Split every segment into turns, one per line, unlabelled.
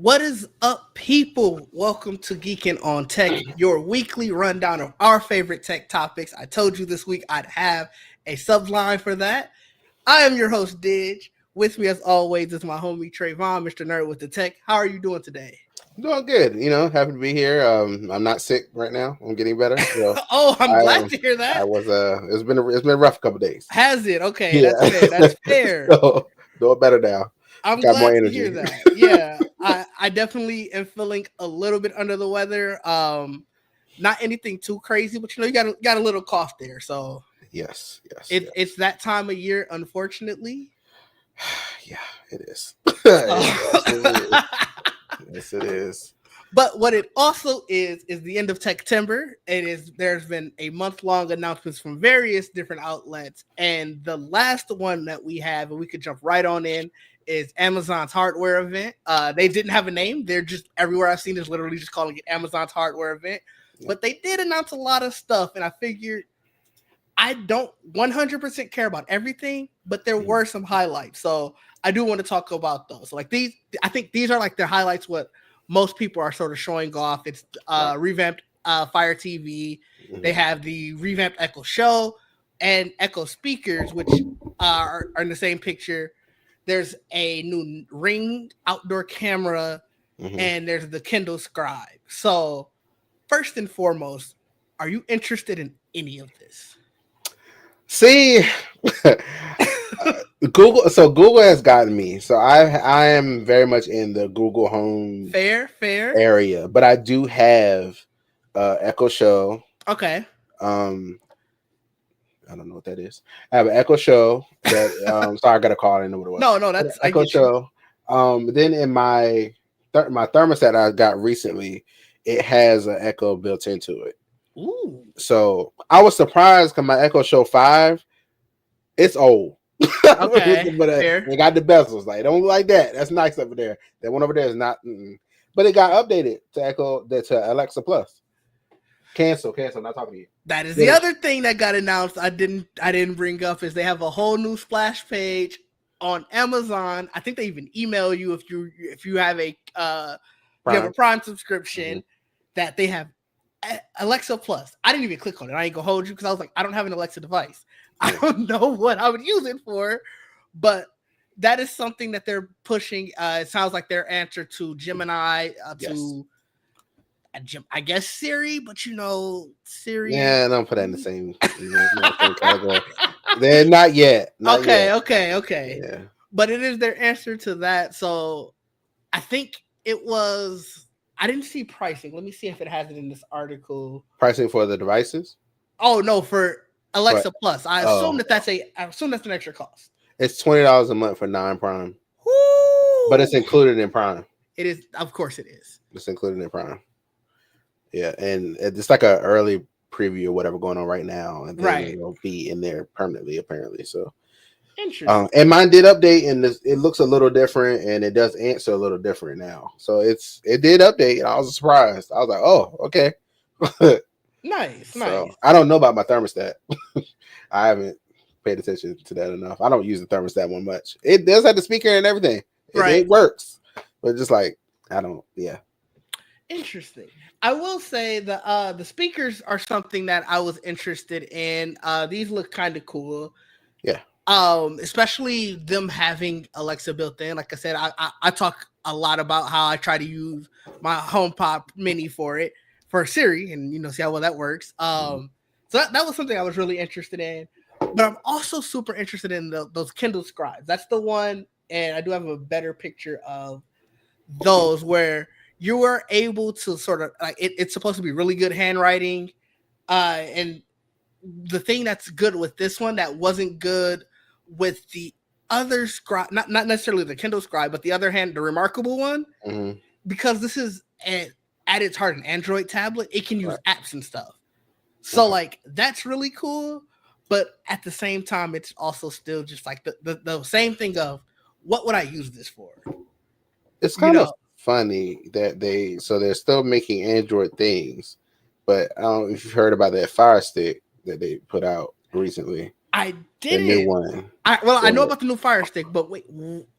What is up, people? Welcome to Geekin on Tech, your weekly rundown of our favorite tech topics. I told you this week I'd have a subline for that. I am your host, Didge. With me, as always, is my homie Trayvon, Mr. Nerd with the Tech. How are you doing today?
Doing good, happy to be here. I'm not sick right now. I'm getting better. So
Oh, I'm
I
glad to hear
I
that.
was it's been a rough couple days.
Has it? Okay, that's
Yeah.
fair. That's fair.
So doing better now.
I'm
Got more
glad to hear
energy.
that. Yeah, I definitely am feeling a little bit under the weather. Not anything too crazy, but you got a little cough there. So
Yes, yes,
it's
yes.
that time of year, unfortunately.
Yeah, it is.
So,
It absolutely is. Yes, it is.
but what it also is the end of September. There's been a month long announcements from various different outlets, and the last one that we have, and we could jump right on in, is Amazon's hardware event. They didn't have a name; they're just everywhere I've seen is literally just calling it Amazon's hardware event.
Yeah.
But they did announce a lot of stuff, and I figured I don't 100% care about everything, but there
Mhm.
were some highlights. So I do want to talk about those. Like these, I think these are like the highlights. What most people are sort of showing off. It's
Right.
revamped Fire TV. They
Mhm.
have the revamped Echo Show and Echo speakers, which are in the same picture. There's a new Ring outdoor camera,
Mhm.
and there's the Kindle Scribe. So first and foremost, are you interested in any of this?
See, Google. So Google has gotten me. So I am very much in the Google Home
Fair, fair.
area, but I do have Echo Show.
Okay.
Um, I don't know what that is. I have an Echo Show that. Sorry, I got a call. I didn't know what it was.
No, no,
But an
that's I
Echo
get you.
Show. Then in my thermostat I got recently, it has an Echo built into it.
Ooh.
So I was surprised because my Echo Show 5, it's old. but
Okay. Fair.
they got the bezels. Like, don't like that. That's nice over there. That one over there is not. But it got updated to to Alexa Plus. Cancel. Not talking to you.
That is the
Finish.
other thing that got announced. I didn't bring up is they have a whole new splash page on Amazon. I think they even email you if you have a if you have a
Prime.
Prime
Mm-hmm.
subscription that they have Alexa Plus. I didn't even click on it. I ain't gonna hold you because I was like, I don't have an Alexa device. I
Yeah.
don't know what I would use it for, but that is something that they're pushing. It sounds like their answer to Gemini,
Yes.
I guess Siri, but Siri.
Yeah, don't put that in the same. Not the same category. They're not yet. Not
Okay,
yet.
okay.
Yeah.
But it is their answer to that. So I think it was. I didn't see pricing. Let me see if it has it in this article.
Pricing for the devices.
Oh no, for
For
Alexa Plus.
oh,
I assume that's an extra cost.
it's $20 a month for non-Prime, but it's
Woo!
included in Prime.
It is, of course, it is.
It's included in Prime. Yeah, and it's like a early preview or whatever going on right now, and then
Right.
it'll be in there permanently, apparently. So,
Interesting.
and mine did update, and it looks a little different, and it does answer a little different now. So it did update, and I was surprised. I was like, oh, okay.
Nice,
So
nice.
I don't know about my thermostat. I haven't paid attention to that enough. I don't use the thermostat one much. It does have the speaker and everything.
Right.
It works, but just like I don't. Yeah.
Interesting. I will say the speakers are something that I was interested in. These look kind of cool.
Yeah.
Especially them having Alexa built in. Like I said, I talk a lot about how I try to use my HomePod Mini for Siri, and see how well that works.
Mhm.
So that was something I was really interested in. But I'm also super interested in those Kindle Scribes. That's the one, and I do have a better picture of those where you were able to sort of like it's supposed to be really good handwriting, and the thing that's good with this one that wasn't good with the other scribe, not necessarily the Kindle Scribe, but the other hand, the Remarkable one,
Mhm.
because this is at its heart an Android tablet, it can use
Right.
apps and stuff. So
Okay.
like that's really cool, but at the same time, it's also still just like the same thing of what would I use this for?
It's
You
kind of
know,
funny that they're still making Android things, but I don't know if you've heard about that Fire Stick that they put out recently.
I
The new
didn't.
one.
I know
They're,
about the new Fire Stick, but wait,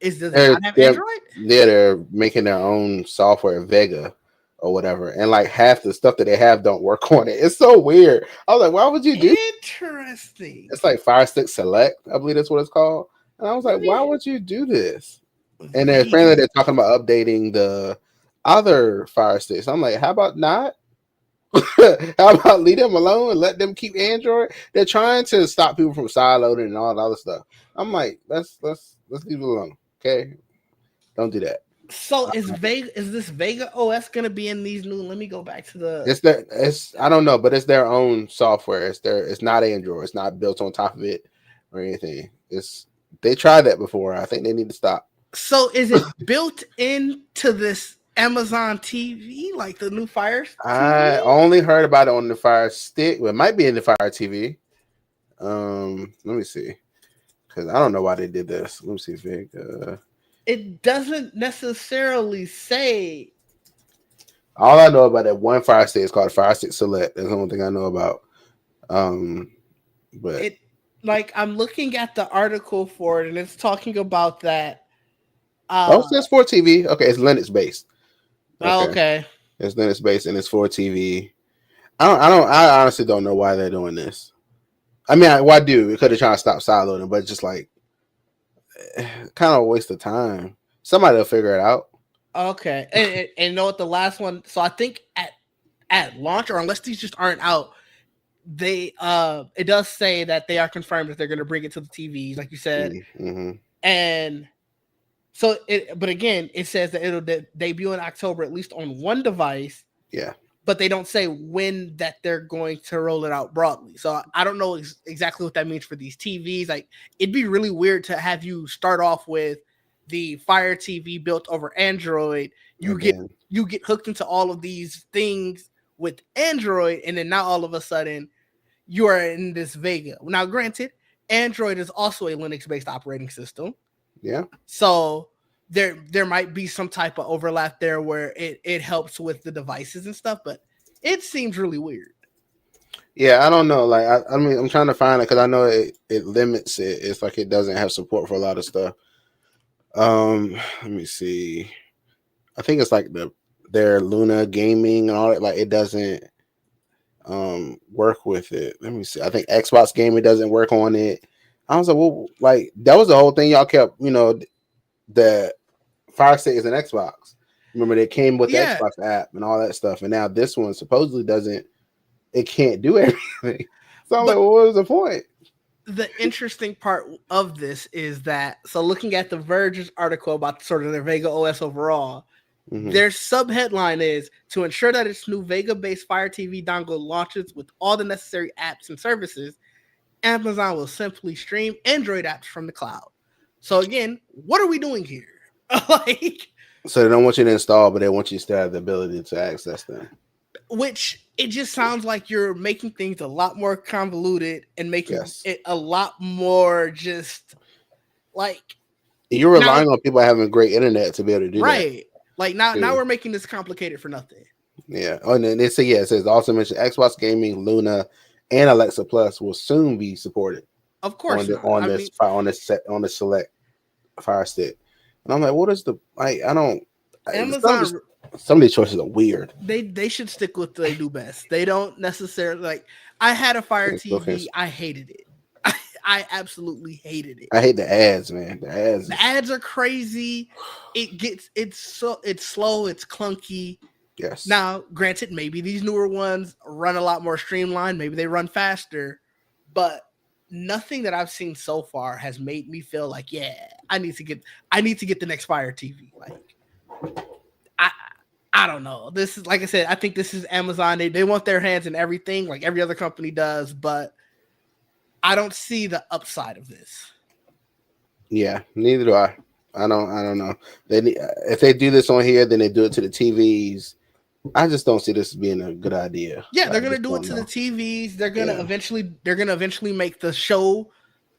does it
they're,
not have
they're,
Android?
they're making their own software, Vega or whatever, and like half the stuff that they have don't work on it. It's so weird. I was like, why would you do?
Interesting.
It's like Fire Stick Select, I believe that's what it's called. And I was
Let
like, why
me
would you do this? And then apparently
Vega.
they're talking about updating the other Fire Sticks. I'm like, how about not? How about leave them alone and let them keep Android? They're trying to stop people from sideloading and all that other stuff. I'm like, let's leave it alone. Okay, don't do that.
So is this Vega OS gonna be in these new? Let me go back to the.
It's I don't know, but it's their own software. It's not Android. It's not built on top of it or anything. It's they tried that before. I think they need to stop.
So is it built into this Amazon TV, like the new Fire
I
TV?
only heard about it on the Fire Stick. Well, it might be in the Fire TV. Let me see, because I don't know why they did this. Let me see, Vic.
It doesn't necessarily say
All I know about that one Fire Stick is called Fire Stick Select. That's the only thing I know about. Um, but
it. Like I'm looking at the article for it, and it's talking about that.
oh, it's for TV. Okay, it's Linux based. Okay,
Okay.
it's Linux based and it's for TV. I honestly don't know why they're doing this. I mean, why do? Because they're trying to stop sideloading, but it's just like kind of a waste of time. Somebody will figure it out.
Okay. And you know what the last one? So I think at launch, or unless these just aren't out, they it does say that they are confirmed that they're going to bring it to the TVs, like you said,
Mm-hmm.
and so it. But again, it says that it'll debut in October, at least on one device.
Yeah.
But they don't say when that they're going to roll it out broadly. So I don't know exactly what that means for these TVs. Like it'd be really weird to have you start off with the Fire TV built over Android.
And then
You get hooked into all of these things with Android, and then now all of a sudden you are in this Vega. Now, granted, Android is also a Linux based operating system,
yeah.
so there might be some type of overlap there where it helps with the devices and stuff, but it seems really weird.
Yeah, I don't know. Like, I mean, I'm trying to find it because I know it limits it. It's like it doesn't have support for a lot of stuff. Let me see. I think it's like their Luna gaming and all that. Like, it doesn't work with it. Let me see. I think Xbox gaming doesn't work on it. I was like, well, like that was the whole thing y'all kept. The Fire Stick is an Xbox. Remember, they came with the
Yeah,
Xbox app and all that stuff, and now this one supposedly doesn't. It can't do everything. So I'm like,
but
well, what was the point?
the interesting part of this is that, so looking at the Verge's article about sort of their Vega OS overall,
Mm-hmm.
their sub headline is to ensure that its new Vega based Fire TV dongle launches with all the necessary apps and services, Amazon will simply stream Android apps from the cloud. So again, what are we doing here? Like,
So they don't want you to install, but they want you to still have the ability to access them.
which it just sounds like you're making things a lot more convoluted and making
Yes.
it a lot more just like
You're
now,
relying on people having great internet to be able to do that
right? Like now
too.
we're making this complicated for nothing.
Yeah. Oh, and then it says also mentioned Xbox Gaming, Luna, and Alexa Plus will soon be supported
Of course not.
on
I mean,
on the select Fire Stick. And I'm like, what is the like? I don't.
Amazon,
Some of these choices are weird.
they should stick with what they do best. They don't necessarily like. I had a Fire
Okay.
TV. I hated it. I absolutely hated it.
I hate the ads, man.
The ads are crazy. It's slow. It's clunky.
Yes.
Now, granted, maybe these newer ones run a lot more streamlined. Maybe they run faster, but nothing that I've seen so far has made me feel like, yeah, I need to get the next Fire TV. Like, I I don't know. This is, like I said, I think this is Amazon. They want their hands in everything, like every other company does, but I don't see the upside of this.
Yeah. Neither do I. I don't know. If they do this on here, then they do it to the TVs. I just don't see this being a good idea.
Yeah, they're
I
gonna
just
do it
don't
to the
know.
TVs.
Yeah.
They're gonna eventually make the show.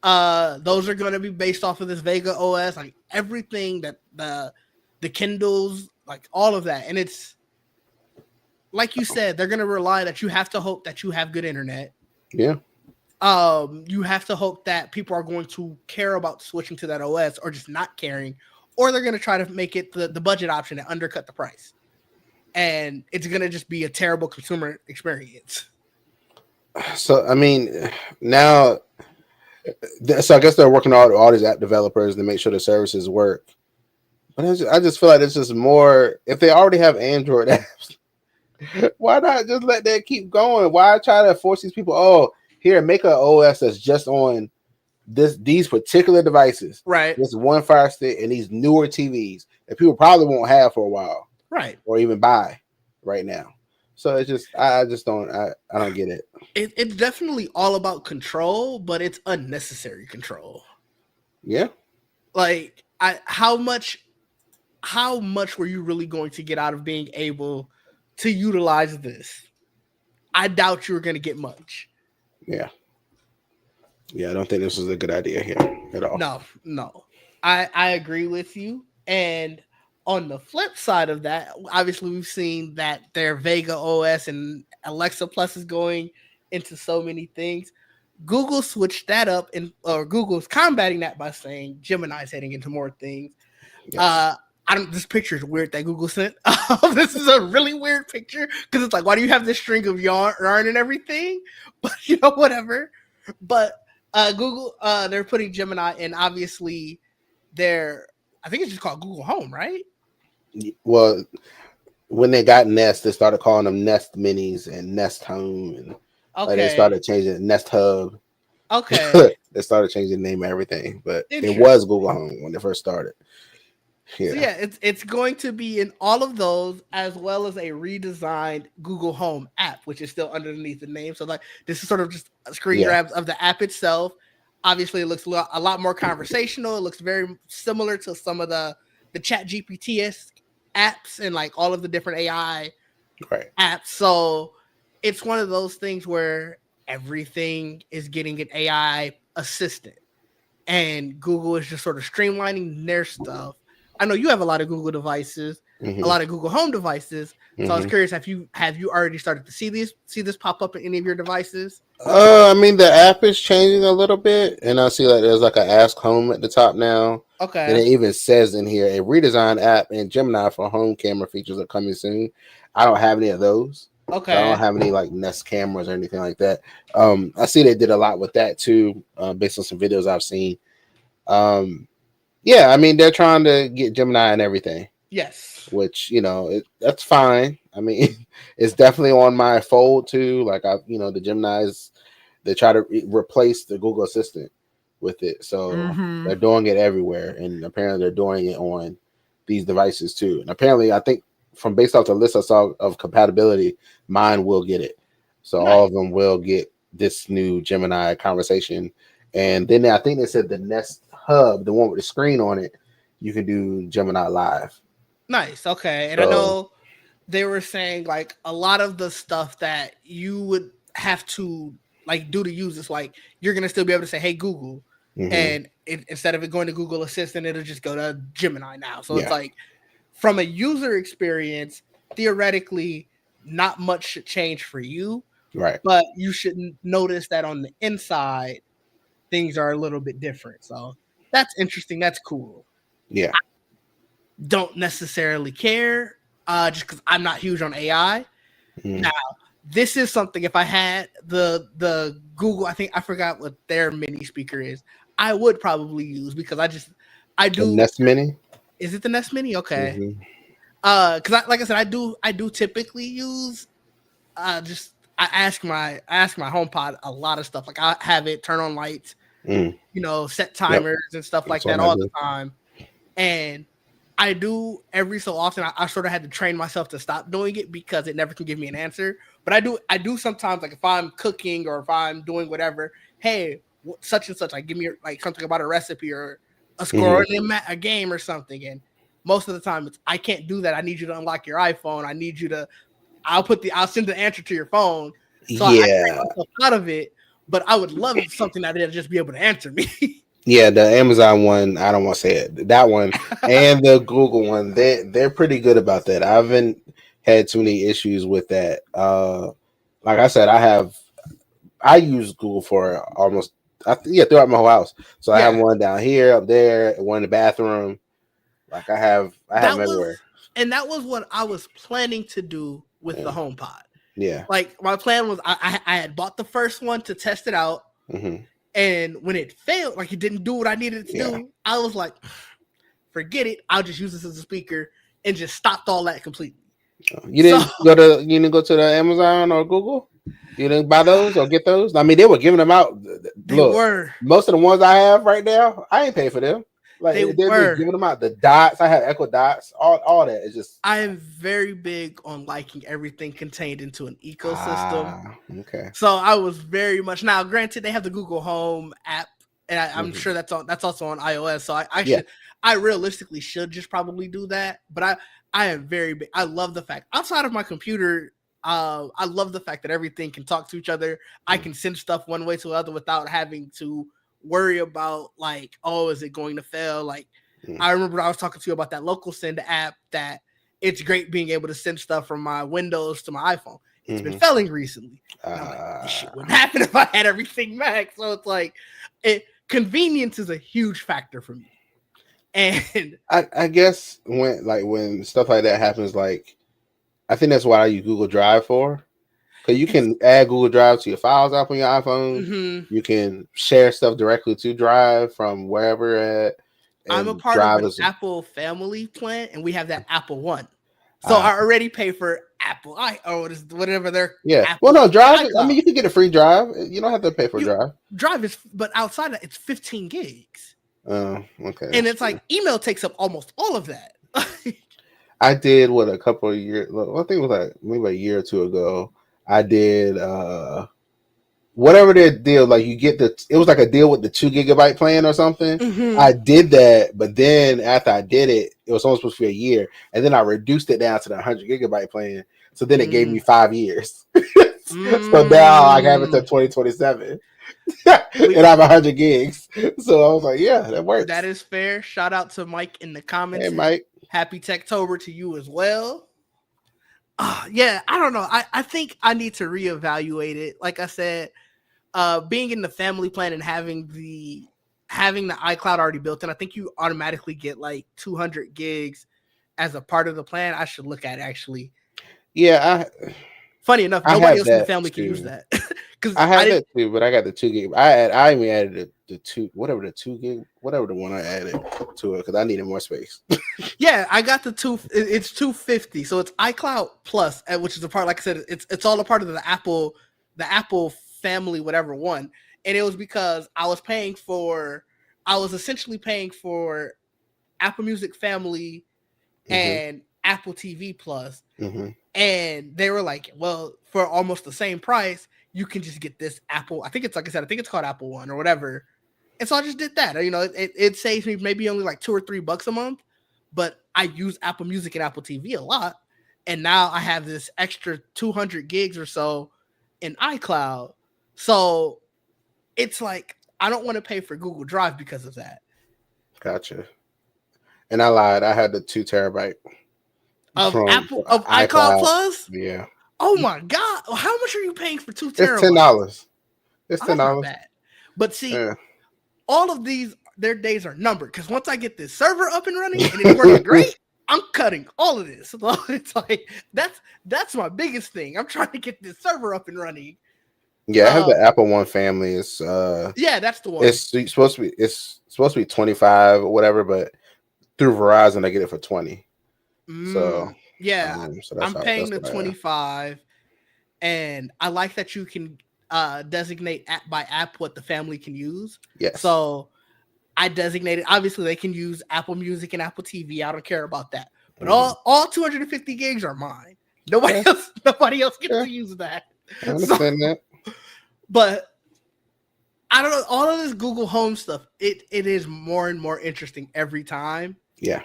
Those are gonna be based off of this Vega OS, like everything that the Kindles, like all of that. And it's like you said, they're gonna rely that you have to hope that you have good internet.
Yeah.
You have to hope that people are going to care about switching to that OS or just not caring, or they're going to try to make it the budget option and undercut the price. And it's going to just be a terrible consumer experience.
So I mean, now, so I guess they're working on all these app developers to make sure the services work. But I just feel like it's just more. If they already have Android apps, why not just let that keep going? Why try to force these people? Oh, here, make an OS that's just on these particular devices,
Right.
this one Fire Stick and these newer TVs that people probably won't have for a while,
Right.
or even buy right now. So it's just I just don't get it.
It's definitely all about control, but it's unnecessary control.
Yeah.
Like how much were you really going to get out of being able to utilize this? I doubt you were going to get much.
Yeah. Yeah, I don't think this was a good idea here at all.
No. I agree with you. And on the flip side of that, obviously we've seen that their Vega OS and Alexa Plus is going into so many things. Google switched that up, or Google's combating that by saying Gemini's heading into more things. Yes. This picture is weird that Google sent. This is a really weird picture because it's like, why do you have this string of yarn and everything? But whatever. But Google, they're putting Gemini, and obviously I think it's just called Google Home, right?
Well, when they got Nest, they started calling them Nest Minis and Nest Home, and they started changing it, Nest Hub.
Okay.
They started changing the name of everything, but it was Google Home when they first started.
Yeah. So yeah, it's going to be in all of those, as well as a redesigned Google Home app, which is still underneath the name. So like, this is sort of just screen grabs of the app itself. Obviously, it looks a lot more conversational. It looks very similar to some of the Chat GPT apps and like all of the different AI apps. So it's one of those things where everything is getting an AI assistant, and Google is just sort of streamlining their stuff. I know you have a lot of Google devices, a lot of Google Home devices. So I was curious, have you already started to see this pop up in any of your devices?
I mean, the app is changing a little bit, and I see like there's like an Ask Home at the top now.
Okay.
And it even says in here a redesigned app and Gemini for home camera features are coming soon. I don't have any of those.
Okay.
So I don't have any like Nest cameras or anything like that. I see they did a lot with that too, based on some videos I've seen. Yeah, I mean, they're trying to get Gemini and everything.
Yes.
Which, that's fine. I mean, it's definitely on my fold too. Like, the Gemini's, they try to replace the Google Assistant with it. So they're doing it everywhere. And apparently they're doing it on these devices too. And apparently, I think from based off the list I saw of compatibility, mine will get it. So all of them will get this new Gemini conversation. And then I think they said the Nest Hub, the one with the screen on it, you can do Gemini Live.
Nice. Okay. And I know they were saying like a lot of the stuff that you would have to like do to use this, like you're going to still be able to say, hey, Google. And instead of it going to Google Assistant, it'll just go to Gemini now. So it's like from a user experience, theoretically, not much should change for you.
Right.
But you should notice that on the inside, things are a little bit different. So that's interesting. That's cool.
Yeah.
I don't necessarily care just because I'm not huge on AI. Now, this is something, if I had the Google, I forgot what their mini speaker is, I would probably use because I do.
The Nest Mini?
Is it the Nest Mini? Okay. Because like I said, I do typically use I ask my HomePod a lot of stuff. Like I have it turn on lights, set timers and stuff like that all the time. And I do every so often. I sort of had to train myself to stop doing it because it never can give me an answer. But I do sometimes, like if I'm cooking or if I'm doing whatever. Hey, such and such, like give me like something about a recipe or a score in a game or something. And most of the time, I can't do that. I need you to unlock your iPhone. I need you to. I'll send the answer to your phone. So I take myself out of it. But I would love something that it'll just be able to answer me.
Yeah, the Amazon one, I don't want to say it. That one and the Google one, they're pretty good about that. I haven't had too many issues with that. Like I said, I have I use Google for almost yeah, throughout my whole house. So I have
Yeah,
one down here, up there, one in the bathroom. Like I have
that
them everywhere.
was that was what I was planning to do with the
Yeah.
HomePod.
Yeah.
Like my plan was, I had bought the first one to test it out,
Hmm.
and when it failed, like it didn't do what I needed it to
Yeah.
do, I was like, forget it. I'll just use this as a speaker, and just stopped all that completely. So
You didn't go to the Amazon or Google? You didn't buy those or get those? I mean, they were giving them out.
they
Look,
were,
most of the ones I have right now, I ain't paid for them. Like
they
they're just
were.
giving them out. The dots, I have Echo Dots, all that. It's just
I am very big on liking everything contained into an ecosystem.
okay.
So I was very much, now. Granted, they have the Google Home app, and I'm
Hmm.
sure that's also on iOS. So
Yeah.
I realistically should just probably do that. But I am very big. I love the fact, outside of my computer, I love the fact that everything can talk to each other. I
Mm-hmm.
can send stuff one way to the other without having to worry about, like, oh, is it going to fail? Like, I remember I was talking to you about that local send app, that it's great being able to send stuff from my Windows to my iPhone. It's been
Hmm.
failing recently. And I'm like, this
Uh,
shit wouldn't happen if I had everything Mac. So it's like, convenience is a huge factor for me. And
I guess when stuff like that happens, like I think that's what I use Google Drive for. Because you
it's
can add Google Drive to your files app on your iPhone.
mhm.
You can share stuff directly to Drive from wherever at,
I'm a
and
part of
Drive
an
is
Apple family plan, and we have that Apple One. So I already pay for Apple or whatever their
yeah. Well,
Apple
no, Drive. I mean,
iCloud.
you can get a free Drive. You don't have to pay for
You
Drive.
Drive is, but outside of it's 15 gigs,
Oh, okay,
and
that's
it's
true.
like email takes up almost all of that.
I did what a couple of years. Well, I think it was like maybe a year or two ago. I did whatever their deal, like you get it was like a deal with the 2 GB plan or something.
Hmm.
I did that, but then after I did it, it was only supposed to be a year, and then I reduced it down to the 100 GB plan. So then it gave me
Mm.
5 years. So now I have it to
Mm.
2027,
We
and I have 100 gigs. So I was like, yeah, that
That
works.
is fair. Shout out to Mike in the
Hey,
comments, and
Mike.
happy Techtober to you as well. Yeah, I don't know. I think I need to reevaluate it. Like I said, being in the family plan and having the iCloud already built in, I think you automatically get like 200 gigs as a part of the plan. I should look at it, actually.
Yeah,
Funny enough,
I
nobody
have
else in the
that
family can use
too.
that because
I
I
have
didn't.
that too, but I got the 2 gig. I even added the two, whatever the 2 gig, whatever the one I added to it, because I needed more space.
Yeah, I got the two. It's 250, so it's iCloud Plus, which is a part. Like I said, it's all a part of the Apple family, whatever one. And it was because I was essentially paying for Apple Music Family
Hmm.
and Apple TV Plus,
Hmm.
and they were like, well, for almost the same price, you can just get this Apple. I think it's, like I said, I think it's called Apple One or whatever. And so I just did that. You know, it saves me maybe only like $2 or $3 a month, but I use Apple Music and Apple TV a lot. And now I have this extra 200 gigs or so in iCloud. So it's like, I don't want to pay for Google Drive because of that.
Gotcha. And I lied. I had the 2 TB from
Of iCloud
iCloud.
Plus.
Yeah,
Oh my God. How much are you paying for two
it's ten
terabytes?
dollars. It's
Oh,
ten
that's not
dollars.
bad. But see,
Yeah.
all of these, their days are numbered, because once I get this server up and running and it's working great, I'm cutting all of this. So it's like that's my biggest thing. I'm trying to get this server up and running.
Yeah, I have
Uh
the Apple One family.
yeah, that's the one.
It's supposed to be 25 or whatever, but through Verizon I get it for 20. So
Yeah,
so
I'm paying
that's
the
what I have.
25, and I like that you can designate app by app what the family can use.
Yes.
So I designated, obviously they can use Apple Music and Apple TV. I don't care about that. But
Hmm.
all 250 gigs are mine.
Okay.
Nobody else gets
Yeah,
to use that.
I
So,
understand that.
but I don't know, all of this Google Home stuff, it is more and more interesting every time.
Yeah.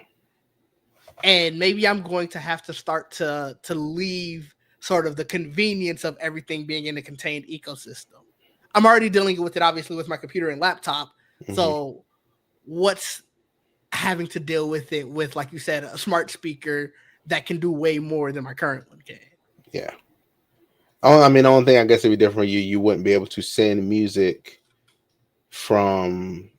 And maybe I'm going to have to start to leave sort of the convenience of everything being in a contained ecosystem. I'm already dealing with it obviously with my computer and laptop.
Hmm.
So what's having to deal with it with, like you said, a smart speaker that can do way more than my current one can.
Yeah. I mean, the only thing I guess it'd be different for you. You wouldn't be able to send music from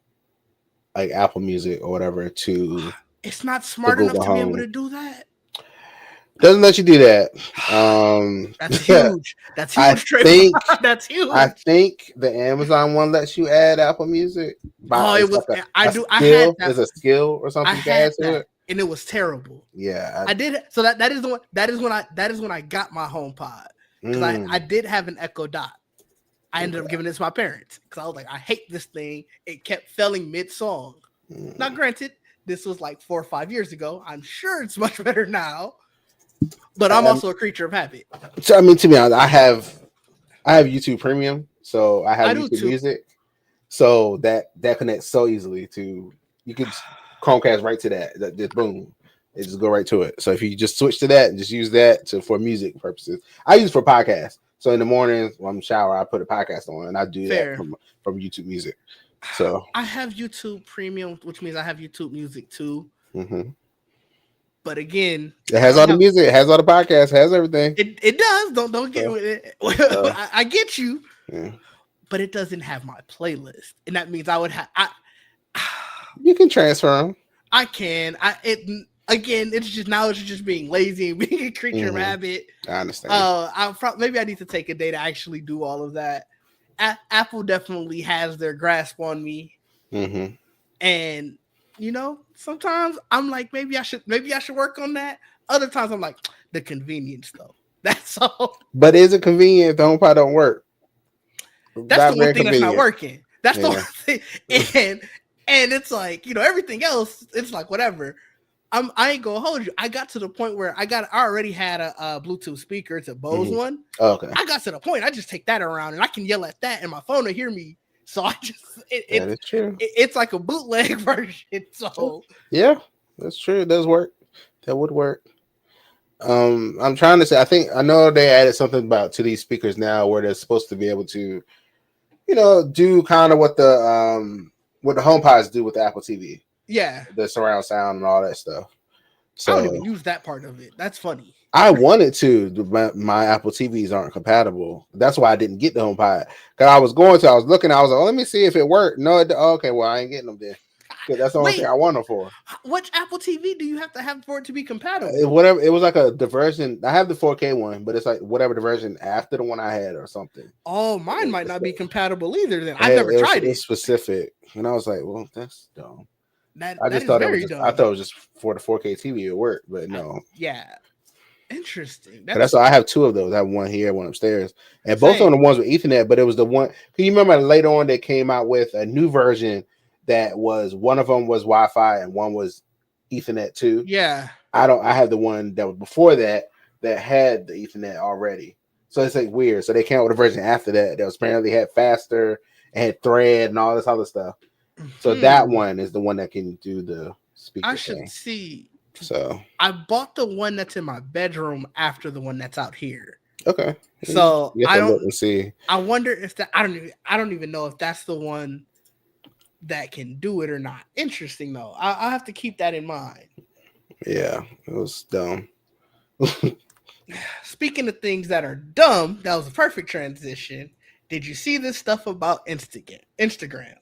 like Apple Music or whatever to
It's not
the
smart enough
Google
to be able
Home.
to do that.
Doesn't let you do that. Um,
That's huge. That's
I
huge, Trayvon.
think
That's
I
huge.
think the Amazon one lets you add Apple Music. But
Oh, it
it's
was.
like
I
a
do. I had
skill.
that.
It's a skill or
I
something you can
had
add to
that,
it.
and it was terrible.
Yeah.
I did. So that is the one. That is when I got my HomePod, because I
Mm,
did have an Echo Dot. I ended up giving it to my parents because I was like, I hate this thing. It kept failing mid song. Now,
mm.
granted, this was like 4 or 5 years ago. I'm sure it's much better now, but I'm
Um,
also a creature of habit.
so I mean, to be honest, I have YouTube Premium, so I have
I do
YouTube
too.
Music, so that connects so easily to you could Chromecast right to that just boom, it just go right to it. So if you just switch to that and just use that to for music purposes, I use it for podcasts. So in the mornings when I'm in the shower, I put a podcast on and I do that
Fair.
from YouTube Music. So
I have YouTube Premium, which means I have YouTube Music too.
mhm.
But again,
It
I
has
don't
all the
have
music, it has all the podcasts, has everything.
it. It does. Don't get
So,
with it.
so
I get you,
yeah.
but it doesn't have my playlist, and that means I would have.
You can transfer them.
I can. Again. It's just now. It's just being lazy and being a creature of
Hmm.
habit.
I understand.
Maybe I need to take a day to actually do all of that. Apple definitely has their grasp on me,
Hmm.
and sometimes I'm like, maybe I should work on that. Other times I'm like, the convenience though. That's all.
But is it convenient if the HomePod don't work?
That's the
Not
one
very
thing that's not
convenient.
working. That's the one
Yeah.
thing, and and it's like everything else. It's like whatever. I ain't gonna hold you. I got to the point where I already had a Bluetooth speaker. It's a Bose
Hmm.
one.
Okay.
I got to the point. I just take that around and I can yell at that, and my phone will hear me. So I just
That is true.
it's like a bootleg version. So
Yeah, that's true. It does work. That would work. I'm trying to say. I think I know they added something about to these speakers now where they're supposed to be able to, do kind of what the HomePods do with the Apple TV,
yeah,
the surround sound and all that stuff.
I don't even
So
use that part of it. That's funny.
I wanted to. My Apple TVs aren't compatible. That's why I didn't get the HomePod. Because I was looking. I was like, oh, let me see if it worked. No, okay. Well, I ain't getting them then. Because that's the only thing
Wait,
I want them for.
which Apple TV do you have to have for it to be compatible?
Whatever. It was like a diversion. I have the 4K one, but it's like whatever diversion after the one I had or something.
Oh, mine might
It's
not
like,
be compatible either. Then I've never
it
tried
was
it.
specific, and I was like, well, that's dumb.
That
I
that
just
is
thought it was
very
just. I
dumb.
thought it was just for the 4K TV it worked, but no.
Yeah, interesting.
That's
That's
why I have two of those. I have one here, one upstairs, and both of them
same.
the ones with Ethernet. But it was the one. Can you remember later on they came out with a new version that was one of them was Wi-Fi and one was Ethernet too.
Yeah.
I don't. I had the one that was before that had the Ethernet already. So it's like weird. So they came out with a version after that was apparently had faster and had thread and all this other stuff. So that
Hmm.
one is the one that can do the
I
speaker
should
thing.
see.
So
I bought the one that's in my bedroom after the one that's out here.
okay,
So
you have
I
to look
don't.
and see.
I wonder if that. I don't even know if that's the one that can do it or not. Interesting though. I'll have to keep that in mind.
Yeah, it was dumb.
Speaking of things that are dumb, that was a perfect transition. Did you see this stuff about Instagram?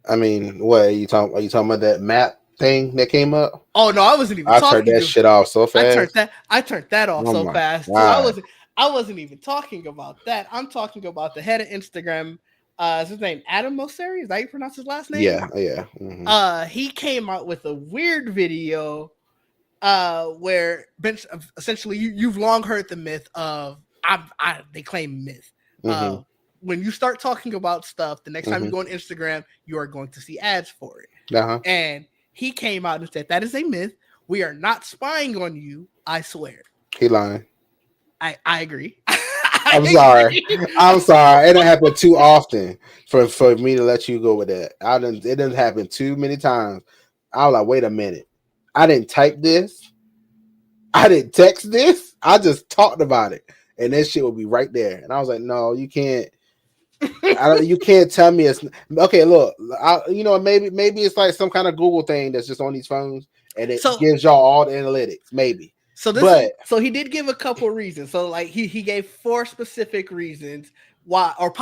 I mean, what are you talking? Are you talking about that map thing that came up?
Oh no, I wasn't even
I turned
talking
that
to.
shit off so
I turned
fast.
that. I turned that off
Oh
so
my
fast too.
god!
I wasn't even talking about that. I'm talking about the head of Instagram. Is his name Adam Mosseri? Is that how you pronounce his last name?
Yeah, yeah. Mm-hmm.
He came out with a weird video where essentially you've long heard the myth of they claim myth.
Mm-hmm.
When you start talking about stuff, the next time you
Mm-hmm.
go on Instagram, you are going to see ads for it.
Uh-huh.
And he came out and said that is a myth. We are not spying on you. I swear.
He lying.
I agree.
I'm
I
sorry.
agree.
I'm sorry. It don't happen too often for me to let you go with that. It doesn't happen too many times. I was like, wait a minute. I didn't type this. I didn't text this. I just talked about it, and that shit will be right there. And I was like, no, you can't. You can't tell me it's okay. Look, maybe it's like some kind of Google thing that's just on these phones, and it
So
gives y'all all the analytics. Maybe
So this is
But
so he did give a couple reasons. So like he gave 4 specific reasons why, or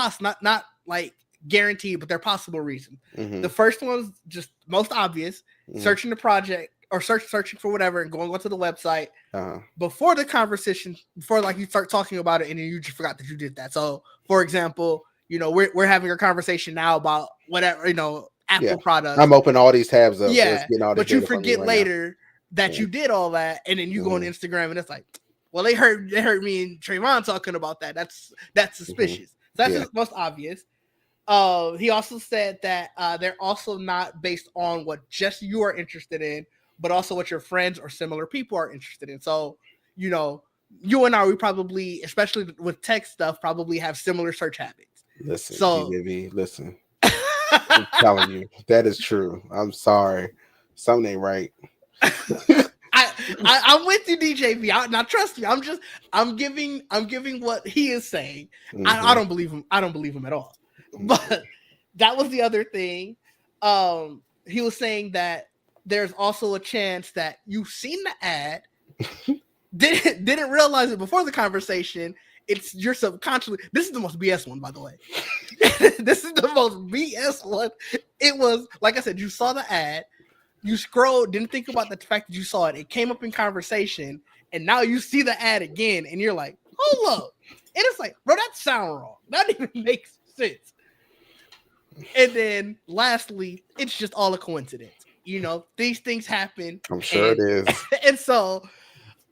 not like guaranteed, but they're possible reasons.
mm-hmm,
The first one's just most obvious:
mm-hmm,
searching the project or searching for whatever and going onto the website
uh-huh.
before the conversation, before like you start talking about it, and then you just forgot that you did that. So, for example, we're having a conversation now about whatever
Yeah,
Apple products.
I'm opening all these tabs up, so it's
Yeah,
getting all this
but you
data from me
forget
right now.
later that
Yeah.
you did all that, and then you go on
Mm-hmm,
Instagram and it's like, well, they heard me and Trayvon talking about that. That's
mm-hmm.
suspicious. So that's
Yeah.
the most obvious. He also said that they're also not based on what just you are interested in, but also what your friends or similar people are interested in. So, you and I, we probably, especially with tech stuff, probably have similar search habits.
Listen,
So,
GBB, listen. I'm telling you, that is true. I'm sorry, something ain't right.
I'm with you, DJB. Now trust me, I'm giving what he is saying. I
Mm-hmm.
don't believe him. I don't believe him at all. But that was the other thing. He was saying that there's also a chance that you've seen the ad, didn't realize it before the conversation. It's your subconsciously. This is the most BS one, by the way. This is the most BS one. It was like I said, you saw the ad, you scrolled, didn't think about the fact that you saw it. It came up in conversation, and now you see the ad again, and you're like, hold up. And it's like, bro, that sound wrong. That even makes sense. And then lastly, it's just all a coincidence. These things happen.
I'm sure it is.
And so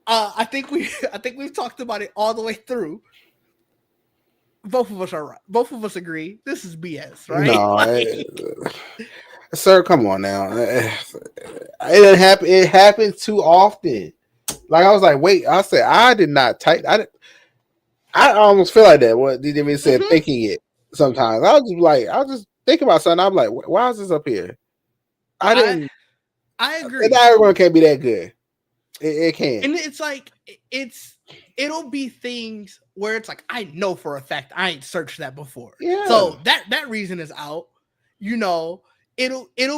I think we've talked about it all the way through. Both of us are right. Both of us agree. This is BS, right?
No, sir, come on now. It didn't happen. It happens too often. Like I was like, wait. I said I did not type. I almost feel like that. What did you say?
Mm-hmm.
Thinking it sometimes. I'll just think about something. I'm like, why is this up here? I didn't.
I agree.
Not everyone can't be that good. It can't.
And it's like it'll be things where it's like, I know for a fact I ain't searched that before.
Yeah.
So that reason is out. It'll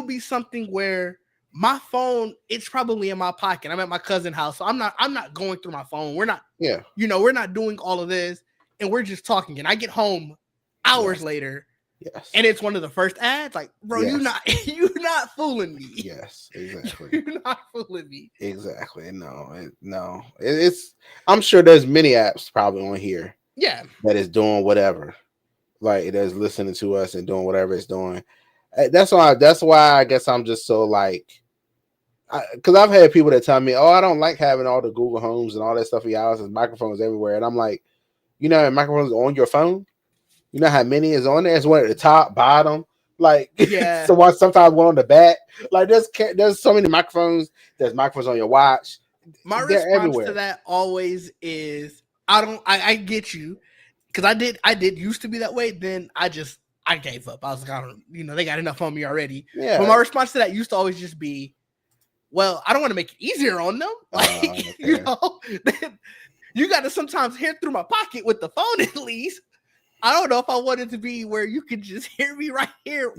be something where my phone, it's probably in my pocket. I'm at my cousin's house, so I'm not going through my phone. We're not,
Yeah.
We're not doing all of this, and we're just talking. And I get home hours later.
Yes.
And it's one of the first ads. Like, bro,
yes.
you're not fooling me.
Yes, exactly.
You're not fooling me.
Exactly. No. It's. I'm sure there's many apps probably on here.
Yeah.
That is doing whatever, like that's listening to us and doing whatever it's doing. That's why I guess I'm just so like, because I've had people that tell me, oh, I don't like having all the Google Homes and all that stuff in your house and microphones everywhere, and I'm like, microphones on your phone. You know how many is on there? It's one at the top, bottom. Like,
yeah.
So sometimes one on the back. Like, there's so many microphones. There's microphones on your watch.
My
They're
response
everywhere.
to that always is, I get you, because I did used to be that way. Then I gave up. I was like, I don't, they got enough on me already.
Yeah.
But my response to that used to always just be, well, I don't want to make it easier on them. Like,
okay.
You got to sometimes hear through my pocket with the phone at least. I don't know if I want it to be where you can just hear me right here,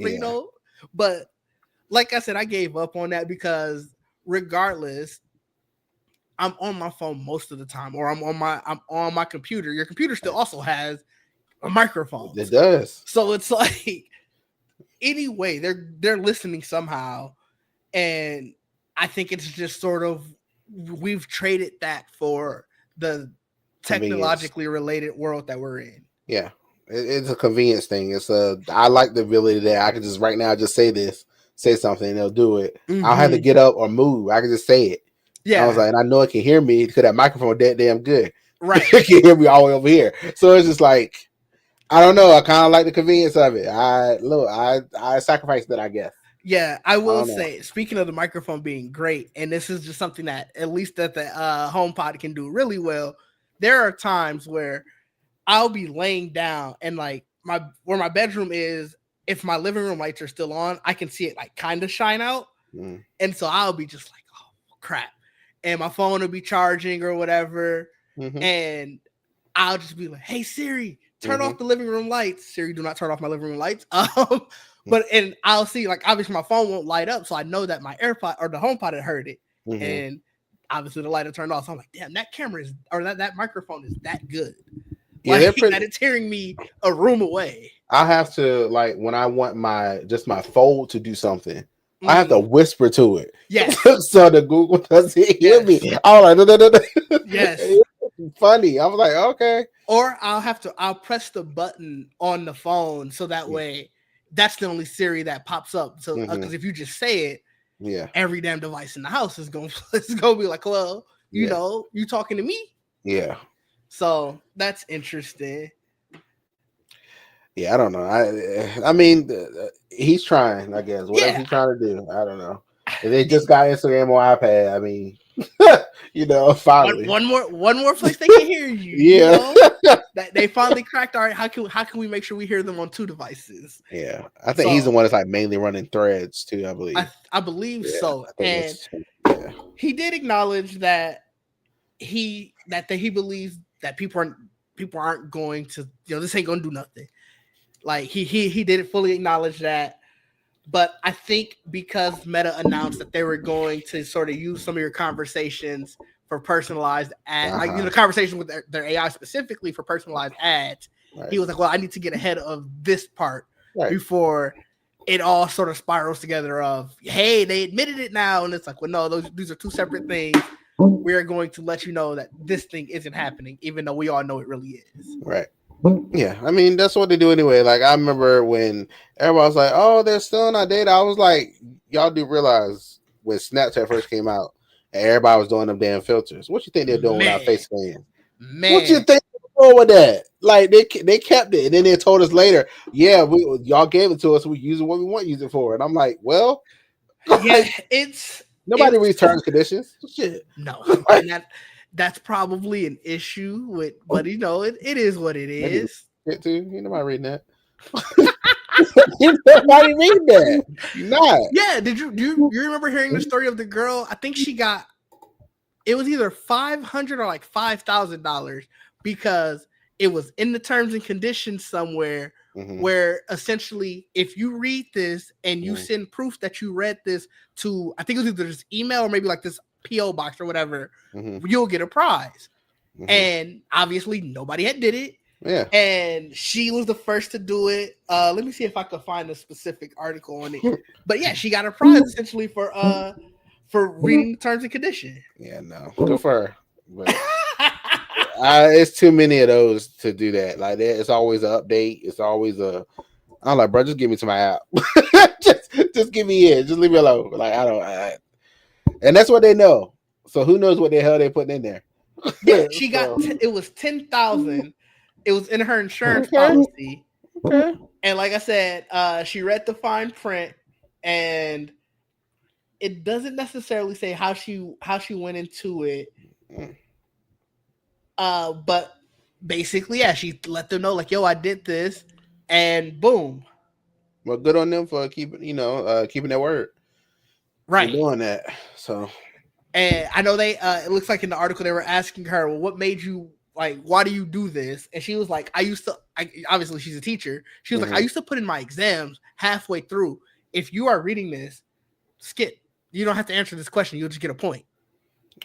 but like I said, I gave up on that because regardless, I'm on my phone most of the time, or I'm on my computer. Your computer still also has a microphone.
It does.
So it's like, anyway, they're listening somehow. And I think it's just sort of, we've traded that for the technologically related world that we're in.
Yeah. It's a convenience thing. I like the ability that I can just right now just say something and they'll do it.
Mm-hmm.
I don't have to get up or move. I can just say it.
Yeah.
I was like, and I know it can hear me because that microphone that damn good.
Right.
It can hear me all the way over here. So it's just like, I don't know. I kind of like the convenience of it. I sacrificed that, I guess.
Yeah, I will say, speaking of the microphone being great, and this is just something that at least that the HomePod can do really well. There are times where I'll be laying down and like where my bedroom is, if my living room lights are still on, I can see it like kind of shine out.
Mm.
And so I'll be just like, oh crap. And my phone will be charging or whatever.
Mm-hmm.
And I'll just be like, hey Siri, turn off the living room lights. Siri, do not turn off my living room lights. And I'll see, like, obviously my phone won't light up. So I know that my AirPod or the HomePod had heard it. Mm-hmm. And obviously the light had turned off. So I'm like, damn, that camera is, or that microphone is that good.
Yeah,
Like
they're pretty.
that it's hearing me a room away.
I have to like when I want my phone to do something, I have to
Mm,
whisper to it
yes,
so the Google doesn't hear me.
yes,
I was like, no, no, no, no.
yes.
It's funny. I was like, okay.
Or I'll press the button on the phone so that
Yeah.
way that's the only Siri that pops up. So
Mm-hmm.
because if you just say it,
Yeah.
every damn device in the house is going it's going to be like, well,
Yeah.
you talking to me.
Yeah.
So that's interesting.
Yeah. I don't know. I mean, he's trying. I guess whatever
Yeah.
he's trying to do. I don't know. And they just got Instagram or iPad. I mean, finally.
One more place they can hear you. You
Yeah.
know that they finally cracked. All right, how can we make sure we hear them on two devices?
Yeah. I think he's the
So
one that's like mainly running threads too. I believe.
I believe
Yeah.
so,
I think
and
that's. Yeah.
he did acknowledge that he believes that people aren't going to, this ain't gonna do nothing. Like he did fully acknowledge that. But I think because Meta announced that they were going to sort of use some of your conversations for personalized ad, like conversation with their AI specifically for personalized ads,
Right.
he was like, "Well, I need to get ahead of this part
Right.
before it all sort of spirals together." Of, hey, they admitted it now, and it's like, well, no, these are two separate things. We are going to let you know that this thing isn't happening, even though we all know it really is.
Right. Yeah, I mean that's what they do anyway. Like I remember when everybody was like, "Oh, they're still in our data." I was like, "Y'all do realize when Snapchat first came out, and everybody was doing them damn filters? What you think they're doing without
Man,
face scan? What you
man,
think they're doing with that? Like they kept it, and then they told us later, "Yeah, y'all gave it to us. We use it what we want to use it for." And I'm like, "Well,
yeah,
like, nobody
it's
returns conditions. Shit,
no,
like,
and that's probably an issue with, but it is what it
maybe
is.
it too. Ain't nobody reading that. Ain't nobody reading that. Not.
Yeah, do you remember hearing the story of the girl? I think she got, it was either 500 or like $5,000 because it was in the terms and conditions somewhere
Mm-hmm.
where essentially if you read this and you
Mm-hmm.
send proof that you read this to, I think it was either this email or maybe like this PO box or whatever,
Mm-hmm.
you'll get a prize.
Mm-hmm.
And obviously nobody had did it.
Yeah.
And she was the first to do it. Let me see if I can find a specific article on it. But yeah, she got a prize essentially for reading the terms and conditions.
Yeah, no. Good for her. But it's too many of those to do that. Like it's always an update. It's always a I'm like, bro, just give me to my app. just give me in. Just leave me alone. Like and that's what they know. So who knows what the hell they putting in there?
Yeah, she got it was 10,000. It was in her insurance policy.
Okay.
And like I said, she read the fine print, and it doesn't necessarily say how she went into it. But basically, yeah, she let them know like, yo, I did this, and boom.
Well, good on them for keeping keeping their word.
Right.
Doing that. So
And I know they it looks like in the article they were asking her, well, what made you, like, why do you do this? And she was like, obviously she's a teacher. She was like, I used to put in my exams halfway through. If you are reading this, skip. You don't have to answer this question. You'll just get a point.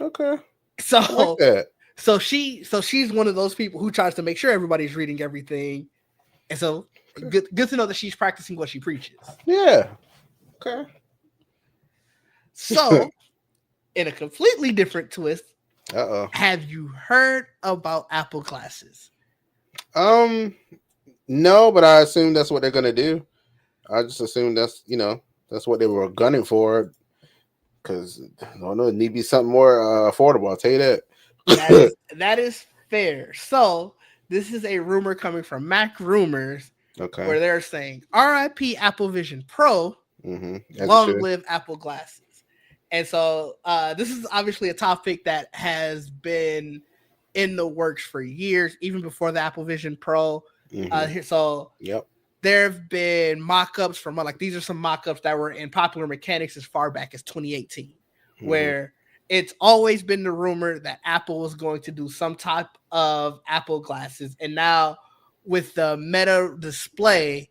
okay.
So
I like that.
so she's one of those people who tries to make sure everybody's reading everything. And so good to know that she's practicing what she preaches.
Yeah. Okay.
So in a completely different twist,
Uh-oh.
have you heard about Apple Glasses?
No, but I assume that's what they're gonna do. I just assume that's what they were gunning for. Because I don't know, it need to be something more affordable. I'll tell you that.
That is fair. So this is a rumor coming from Mac Rumors,
Okay.
where they're saying RIP Apple Vision Pro, long live Apple Glasses. And so this is obviously a topic that has been in the works for years, even before the Apple Vision Pro. So
yep.
There have been mock-ups from, like, these are some mock-ups that were in Popular Mechanics as far back as 2018, where it's always been the rumor that Apple was going to do some type of Apple Glasses. And now with the Meta display,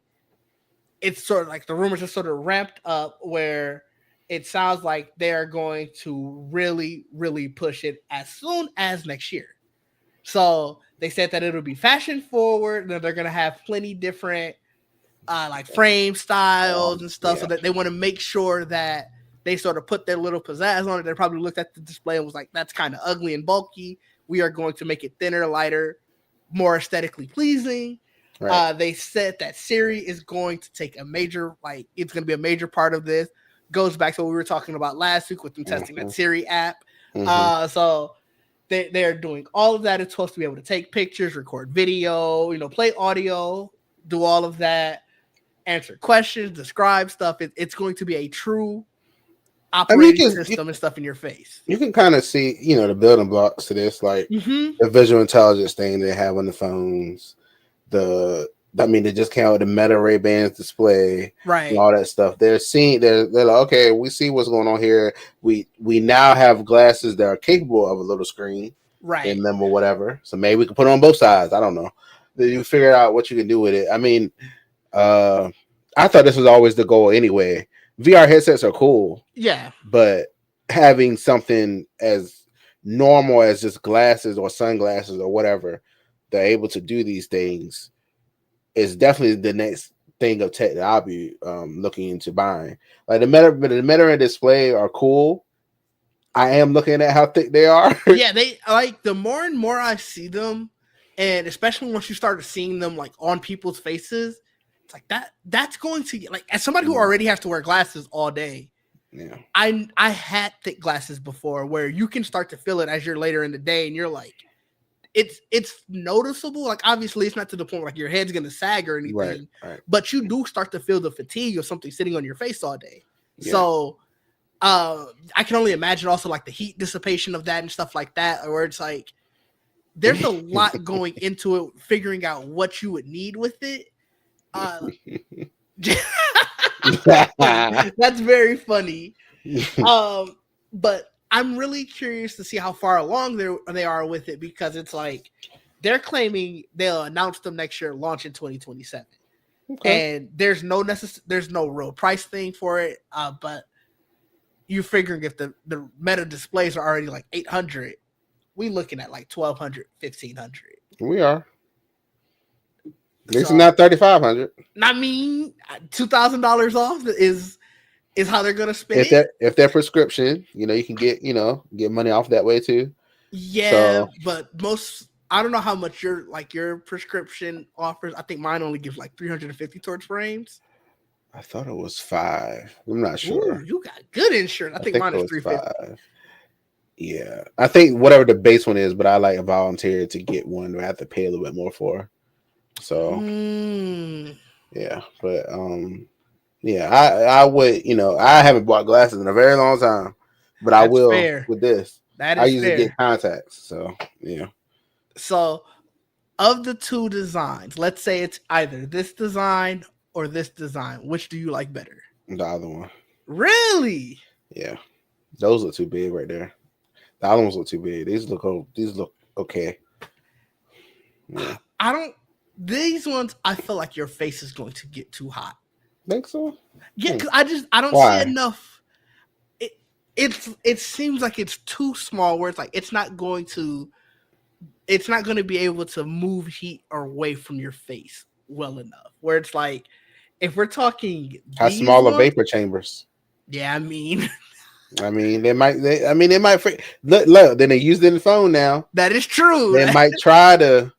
it's sort of like the rumors are sort of ramped up where it sounds like they're going to really, really push it as soon as next year. So they said that it'll be fashion forward, that they're gonna have plenty different like frame styles and stuff, so
Yeah.
that they want to make sure that they sort of put their little pizzazz on it. They probably looked at the display and was like, "That's kind of ugly and bulky. We are going to make it thinner, lighter, more aesthetically pleasing."
Right.
They said that Siri is going to take a major, like, it's going to be a major part of this. Goes back to what we were talking about last week with them testing that Siri app. So they're doing all of that. It's supposed to be able to take pictures, record video, play audio, do all of that, answer questions, describe stuff. It's going to be a true operating system and stuff in your face.
You can kind of see, the building blocks to this, like the visual intelligence thing they have on the phones. They just came out with the Meta Ray Bans display,
right?
And all that stuff. They're like, okay, we see what's going on here. We now have glasses that are capable of a little screen,
right,
in them or whatever. So maybe we can put it on both sides. I don't know. Then you figure out what you can do with it. I mean, I thought this was always the goal anyway. VR headsets are cool,
yeah,
but having something as normal as just glasses or sunglasses or whatever, they're able to do these things, is definitely the next thing of tech that I'll be looking into buying. Like the Meta display are cool. I am looking at how thick they are.
Yeah, they like, the more and more I see them, and especially once you start seeing them like on people's faces, it's like that's going to, like, as somebody who already has to wear glasses all day.
Yeah,
I had thick glasses before where you can start to feel it as you're later in the day, and you're like, it's noticeable. Like, obviously it's not to the point where, like, your head's gonna sag or anything,
right.
But you do start to feel the fatigue of something sitting on your face all day.
Yeah.
So I can only imagine also like the heat dissipation of that and stuff like that, where it's like there's a lot going into it, figuring out what you would need with it. That's very funny. But I'm really curious to see how far along they are with it, because it's like they're claiming they'll announce them next year, launch in 2027. Okay. And there's no real price thing for it. But you figuring if the Meta displays are already like 800, we looking at like 1200, 1500.
We are. At least not 3500.
I mean, $2,000 off is how they're gonna spend it.
If they're prescription, you can get money off that way too.
Yeah, but I don't know how much your prescription offers. I think mine only gives like 350 towards frames.
I thought it was 5. I'm not sure.
Ooh, you got good insurance. I think mine is 350.
5. Yeah, I think whatever the base one is, but I like volunteered to get one that I have to pay a little bit more for. So yeah, but yeah, I would, I haven't bought glasses in a very long time, but that's I will fair. With this.
That is
I usually get contacts, so yeah.
So, of the two designs, let's say it's either this design or this design, which do you like better?
The other one.
Really?
Yeah, those look too big right there. The other ones look too big. These look okay.
Yeah. These ones, I feel like your face is going to get too hot.
Think so?
Yeah, because I don't see enough. It seems like it's too small, where it's like it's not going to be able to move heat away from your face well enough. Where it's like, if we're talking
how small are vapor chambers?
Yeah, I mean,
they might. Look, then they use it in the phone now.
That is true.
They might try to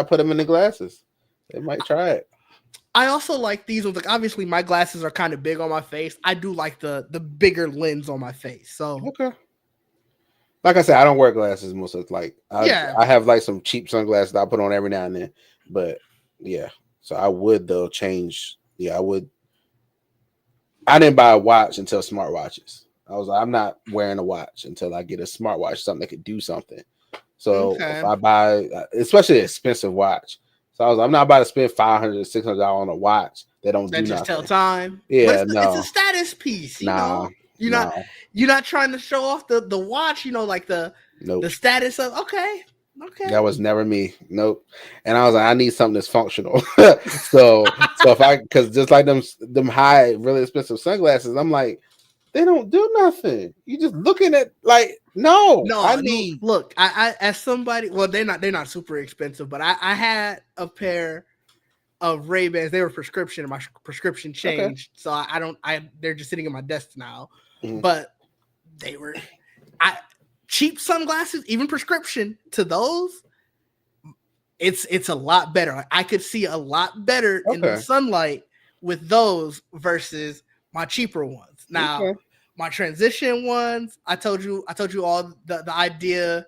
put them in the glasses. They might try it.
I also like these ones. Like, obviously, my glasses are kind of big on my face. I do like the bigger lens on my face. So
okay. Like I said, I don't wear glasses most of the time. I have like some cheap sunglasses that I put on every now and then. But yeah, so I would though change. Yeah, I would. I didn't buy a watch until smartwatches. I was like, I'm not wearing a watch until I get a smartwatch, something that could do something. So if I buy, especially an expensive watch, so I was like, I'm not about to spend $500, $600 on a watch that don't do
just
nothing.
Tell time.
Yeah,
it's a status piece. You know? You're not trying to show off the watch. Like the status of okay.
That was never me. Nope. And I was like, I need something that's functional. so if because just like them high, really expensive sunglasses, I'm like, They don't do nothing. You just looking at like no. I
No,
need
look, I as somebody, well, they're not super expensive, but I had a pair of Ray-Bans. They were prescription, and my prescription
okay.
changed, so I don't. They're just sitting in my desk now,
Mhm.
but they were, I cheap sunglasses, even prescription to those. It's a lot better. I could see a lot better in the
Okay.
sunlight with those versus my cheaper ones. Now,
Okay.
my transition ones, I told you all the idea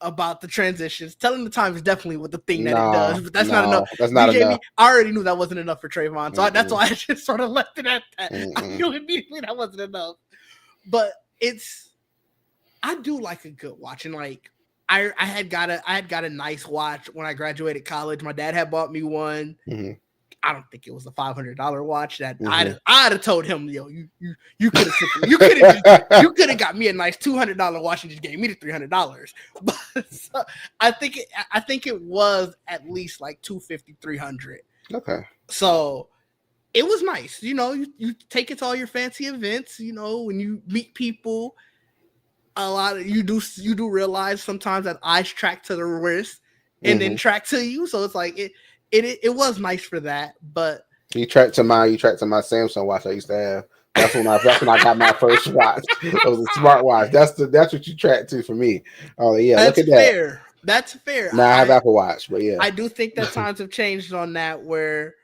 about the transitions. Telling the time is definitely what the thing that it
No,
does, but that's not enough.
no, that's not enough.
BJB, I already knew that wasn't enough for Trayvon, so that's
Mm-mm,
why I just sort of left it at that. I
mm-mm.
knew immediately that wasn't enough. But I do like a good watch, and like I had got a nice watch when I graduated college. My dad had bought me one.
Mm-hmm.
I don't think it was a $500 watch. That
Mm-hmm.
I'd have told him, yo, you could have got me a nice $200 watch and just gave me the $300. But so, I think it was at least like 250, 300.
Okay.
So it was nice. You take it to all your fancy events. When you meet people, a lot of you do realize sometimes that eyes track to the wrist and then
Mm-hmm.
track to you. So it's like it was nice for that, but
You track to my Samsung watch I used to have. That's when I got my first watch. It was a smartwatch. That's what you track to for me. Oh yeah, look
that's
at that.
fair. That's fair.
Now I have Apple Watch, but yeah.
I do think that times have changed on that, where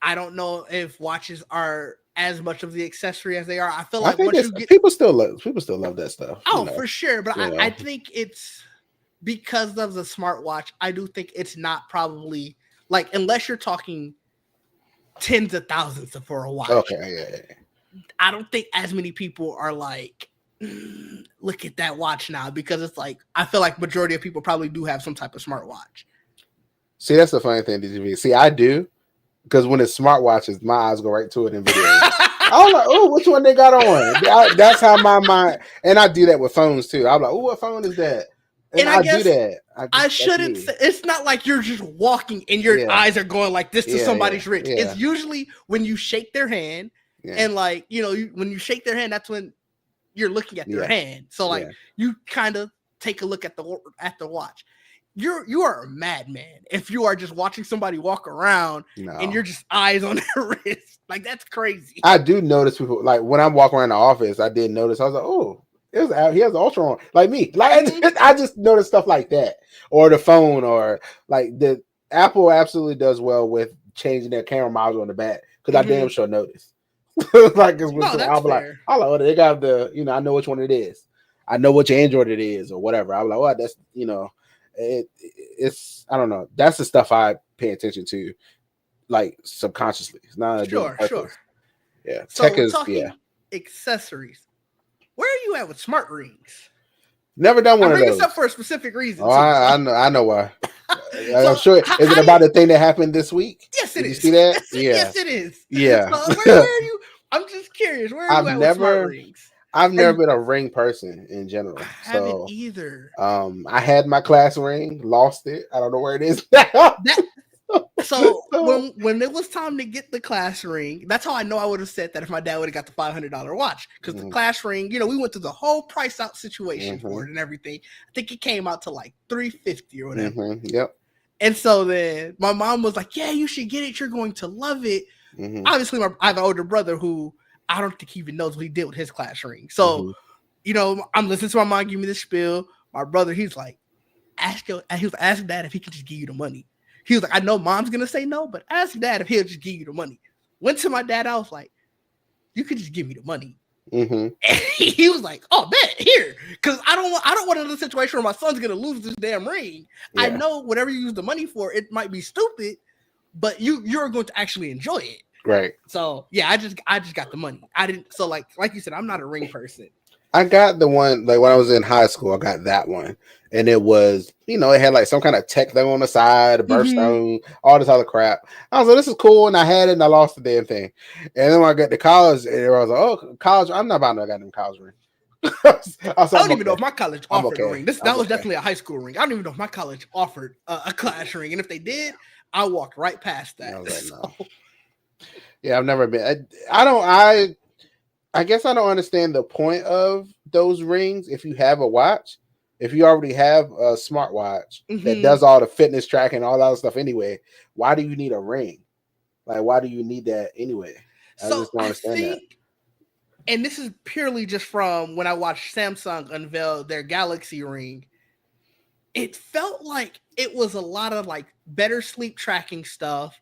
I don't know if watches are as much of the accessory as they are. I feel
I
like
think
once
it's
you get
people still love that stuff.
for sure, but
You
I
know.
think it's because of the smartwatch. I do think it's not probably like, unless you're talking tens of thousands for a watch.
Okay, yeah.
I don't think as many people are like, look at that watch now, because it's like I feel like majority of people probably do have some type of smartwatch.
See, that's the funny thing, DGV. See, I do, because when it's smartwatches, my eyes go right to it in videos. I was like, oh, which one they got on? That's how my mind, and I do that with phones too. I'm like, oh, what phone is that? And
And I
I do
guess
that.
I
That's
shouldn't
me.
say, it's not like you're just walking and your
Yeah,
eyes are going like this to
yeah,
somebody's wrist.
yeah,
It's usually when you shake their hand,
yeah,
and like, when you shake their hand, that's when you're looking at their
yeah,
hand. So like
yeah.
you kind of take a look at the watch. You are a madman if you are just watching somebody walk around and
No,
you're just eyes on their wrist. Like, that's crazy.
I do notice people like when I'm walking around the office. I did notice. I was like, oh, he has an Ultra on, like me. Like
Mhm.
I just noticed stuff like that, or the phone, or like the Apple absolutely does well with changing their camera module on the back because I damn
Mhm.
sure noticed. Like it's when
No,
I'll
that's
be like,
fair.
oh, they got I know which one it is. I know which Android it is or whatever. I'm like, oh, that's it's I don't know. That's the stuff I pay attention to, like subconsciously. It's not doing it on
Sure, sure.
purpose. Yeah,
So
tech
we're
is yeah.
talking accessories. Where are you at with smart rings?
Never done
I'm
one of
bringing this
those.
up for a specific reason
Oh,
too. So,
I know why. I'm
so
sure.
how,
Is it
how do
about
you?
the thing that happened this week?
Yes, it
Did you
is.
see that?
Yes,
Yeah,
yes, it is.
yeah.
So where are you? I'm just curious. Where are
I've
you at with smart
never,
rings?
I've
Are
never
you?
been a ring person in
I
general.
haven't
So,
either.
I had my class ring, lost it. I don't know where it is now.
That So
So,
when it was time to get the class ring, that's how I know I would have said that if my dad would have got the $500 watch, because the
mhm,
class ring, we went through the whole price out situation for
mhm,
it and everything. I think it came out to like $350 or whatever.
yep,
And so then my mom was like, "Yeah, you should get it. You're going to love it."
mhm,
Obviously, I have an older brother who I don't think he even knows what he did with his class ring. So
mhm.
I'm listening to my mom give me this spiel. My brother, he's like, ask dad if he can just give you the money. He was like, I know mom's gonna say no, but ask dad if he'll just give you the money. Went to my dad, I was like, you could just give me the money.
Mm-hmm.
And he was like, oh man, here. Because I don't want another situation where my son's gonna lose this damn ring.
Yeah.
I know whatever you use the money for, it might be stupid, but you're going to actually enjoy it.
Right.
So yeah, I just got the money. I didn't, so like you said, I'm not a ring person.
I got the one like when I was in high school. I got that one, and it was it had like some kind of tech thing on the side, a birthstone, all this other crap. I was like, this is cool, and I had it, and I lost the damn thing. And then when I got to college, and I was like, oh, college, I'm not buying no goddamn college ring.
I don't even know if my college offered a ring. That was definitely a high school ring. I don't even know if my college offered a class ring, and if they did, I walked right past that.
I was like, no. Yeah, I've never been. I I guess I don't understand the point of those rings if you have a watch. If you already have a smartwatch that
Mm-hmm.
does all the fitness tracking, all that other stuff anyway, why do you need a ring? Like, why do you need that anyway? I
So
just don't
I
understand that.
think, and this is purely just from when I watched Samsung unveil their Galaxy Ring. It felt like it was a lot of like better sleep tracking stuff,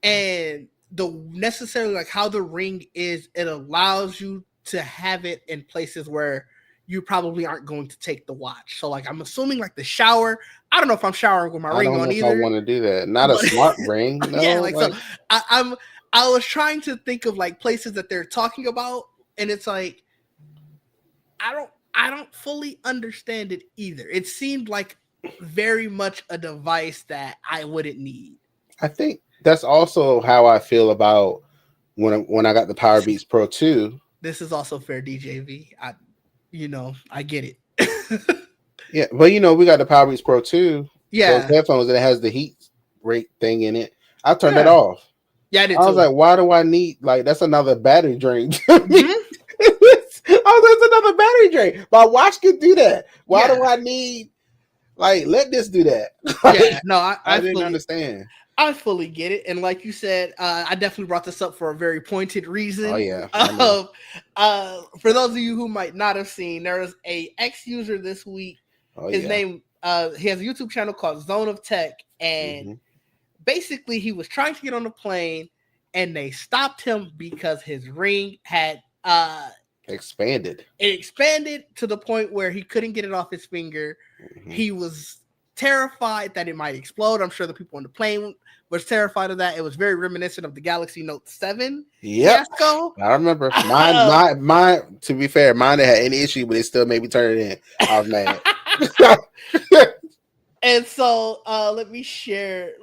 and the necessarily like how the ring is, it allows you to have it in places where you probably aren't going to take the watch. So like I'm assuming like the shower. I don't know if I'm showering with my
I
ring
don't know
on
if I
either,
want to do that. Not a
but
smart ring,
yeah,
no.
like so
Like,
I'm I was trying to think of like places that they're talking about, and it's like I don't fully understand it either. It seemed like very much a device that I wouldn't need.
I think that's also how I feel about when I got the Power Beats Pro 2.
This is also fair, DJV. I get it.
Yeah, but we got the Power Beats Pro 2, those
Yeah,
headphones, and it has the heat rate thing in it. I turned that
yeah,
off.
yeah. I did
I was
too.
like, why do I need, like, that's another battery drain to me.
Hmm.
Oh, that's another battery drain. My watch could do that. Why do
Yeah,
I need, like, let this do that?
yeah.
Like,
No, I,
I
I
didn't
fully,
understand.
I fully get it. And like you said, I definitely brought this up for a very pointed
Oh,
reason.
yeah, I know.
For those of you who might not have seen, there was a ex user this week.
Oh,
His
yeah.
name, he has a YouTube channel called Zone of Tech, and
Hmm.
basically he was trying to get on the plane, and they stopped him because his ring had
Expanded.
it expanded to the point where he couldn't get it off his finger.
Hmm.
He was terrified that it might explode. I'm sure the people on the plane was terrified of that. It was very reminiscent of the Galaxy Note 7
Yep.
fiasco.
I remember mine.
Um,
Mine. To be fair, mine didn't have any issue, but it still made me turn it in. I was mad.
and so let me share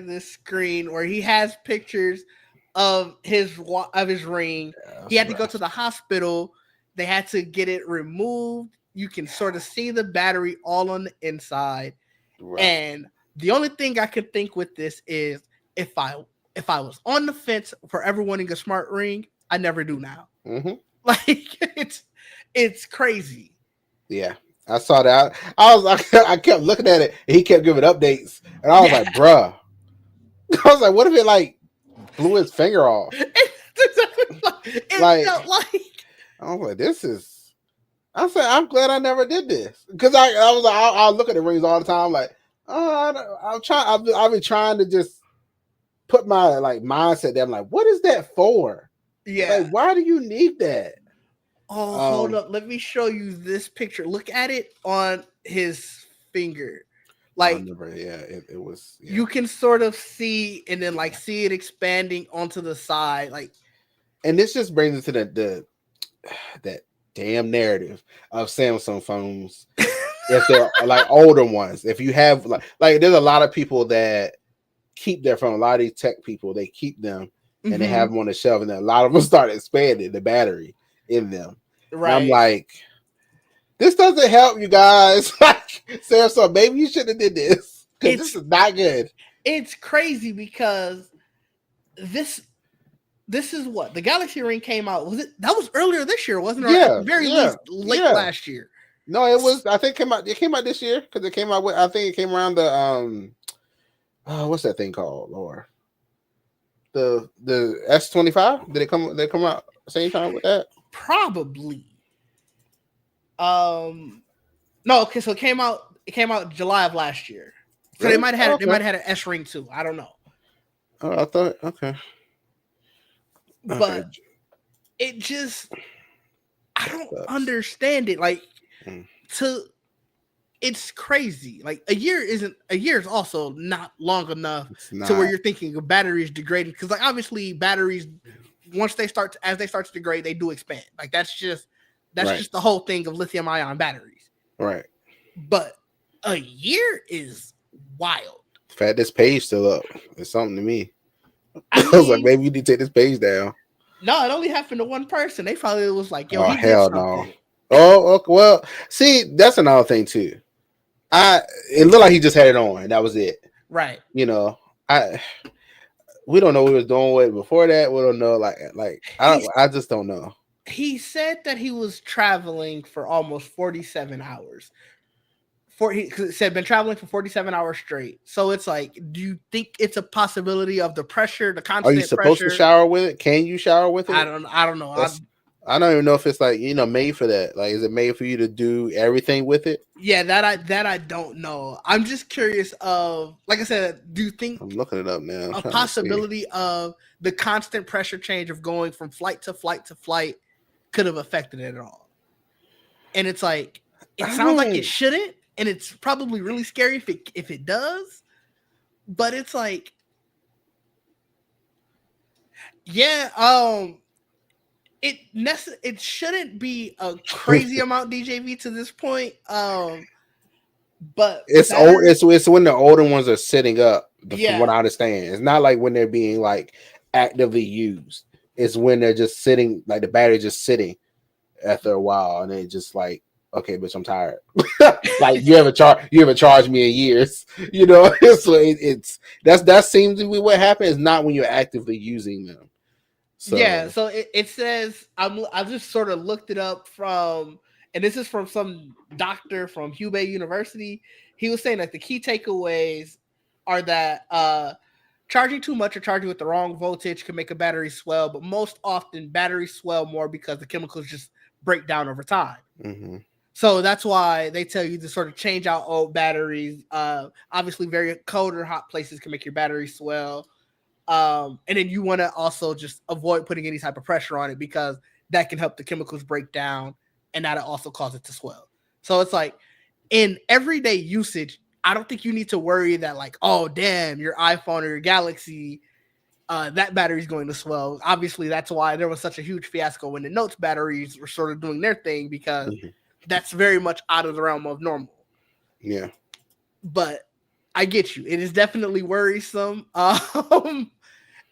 this screen where he has pictures of his ring. He
That's
had to go
rough.
to the hospital. They had to get it removed. You can sort of see the battery all on the inside.
Rough.
And the only thing I could think with this is if I if I was on the fence for ever wanting a smart ring, I never do now.
Hmm.
Like it's crazy.
Yeah, I saw that. I kept looking at it, and he kept giving updates, and I was
Yeah.
like, "Bruh," I was like, "What if it like blew his finger off?"
It
Like,
felt like
I was like, "This is." I said, "I'm glad I never did this," because I was like, I'll look at the rings all the time, like, I'm trying. I've been trying to just put my like mindset there. I'm like, "What is that for? Like,
yeah.
why do you need that?"
Oh, hold
Um,
up. Let me show you this picture. Look at it on his finger.
I
Like
remember, yeah, it was, yeah.
you can sort of see and then like see it expanding onto the side. Like
And this just brings us to the that damn narrative of Samsung phones. If they're like older ones, if you have like there's a lot of people that keep their phone. A lot of these tech people, they keep them and they have
mhm,
them on the shelf, and then a lot of them start expanding the battery in them. And I'm
right.
like, this doesn't help you guys. Like, Samsung, maybe you shouldn't have did this because this
It's
is not good.
it's crazy because this this is what the Galaxy Ring came out. Was it that was earlier this year, wasn't it? Or at
Yeah,
the very
yeah,
least, late
yeah.
last year.
No, it was. I think came out. It came out this year because it came out with. I think it came around the what's that thing called, Lord? The S25. Did it come? Did it come out same time with that?
Probably. Um, no, okay, so it came out July of last year. So they
Really?
might have
Oh,
had they
okay.
might have had an S ring too. I don't know.
Oh, I thought. Okay. Okay.
But it just I
That
don't
sucks.
understand it. Like
Mm.
to it's crazy. Like a year is also not long enough
It's
to where
not
you're thinking of batteries degrading. Because like obviously batteries once they start to degrade, they do expand. Like that's
right.
just the whole thing of lithium ion batteries.
Right.
But a year is wild.
The fact this page still up is something to me.
I
I was like,
mean,
maybe you need to take this page down.
no, it only happened to one person. They probably was like, yo,
Oh
he did
hell no.
something.
Oh okay, well, see, that's another thing too. I It looked like he just had it on, and that was it.
Right.
You know, I we don't know what he was doing with it before that. We don't know, like I
He's
don't, I just don't know.
he said that he was traveling for almost 47 hours. He said been traveling for 47 hours straight. So it's like, do you think it's a possibility of the pressure, the
Are you
constant
supposed to
pressure?
shower with it? Can you shower with it?
I don't know.
That's I don't even know if it's like made for that. Like, is it made for you to do everything with it?
Yeah, that I don't know. I'm just curious of, like I said, do you think
I'm looking it up now. I'm
a
trying to see.
possibility of the constant pressure change of going from flight to flight to flight could have affected it at all? And it's like, it
I
sounds like it
don't.
shouldn't, and it's probably really scary if it does. But it's like, yeah, it shouldn't be a crazy amount DJV to this point. But
It's old.
better,
It's when the older ones are sitting up. From what
yeah,
I understand, it's not like when they're being like actively used. It's when they're just sitting, like the battery just sitting after a while, and they just like, okay, bitch, I'm tired. Like you haven't charged me in years. So that seems to be what happens. Not when you're actively using them.
yeah.
So.
So it says, I just sort of looked it up from, and this is from some doctor from Hubei University. He was saying that the key takeaways are that charging too much or charging with the wrong voltage can make a battery swell, but most often batteries swell more because the chemicals just break down over time.
Mm-hmm.
So that's why they tell you to sort of change out old batteries. Obviously, very cold or hot places can make your battery swell. And then you want to also just avoid putting any type of pressure on it, because that can help the chemicals break down, and that'll also cause it to swell. So it's like, in everyday usage, I don't think you need to worry that, like, oh damn, your iPhone or your Galaxy, that battery is going to swell. Obviously, that's why there was such a huge fiasco when the Notes batteries were sort of doing their thing, because
Mm-hmm.
that's very much out of the realm of normal.
Yeah.
But I get you. It is definitely worrisome.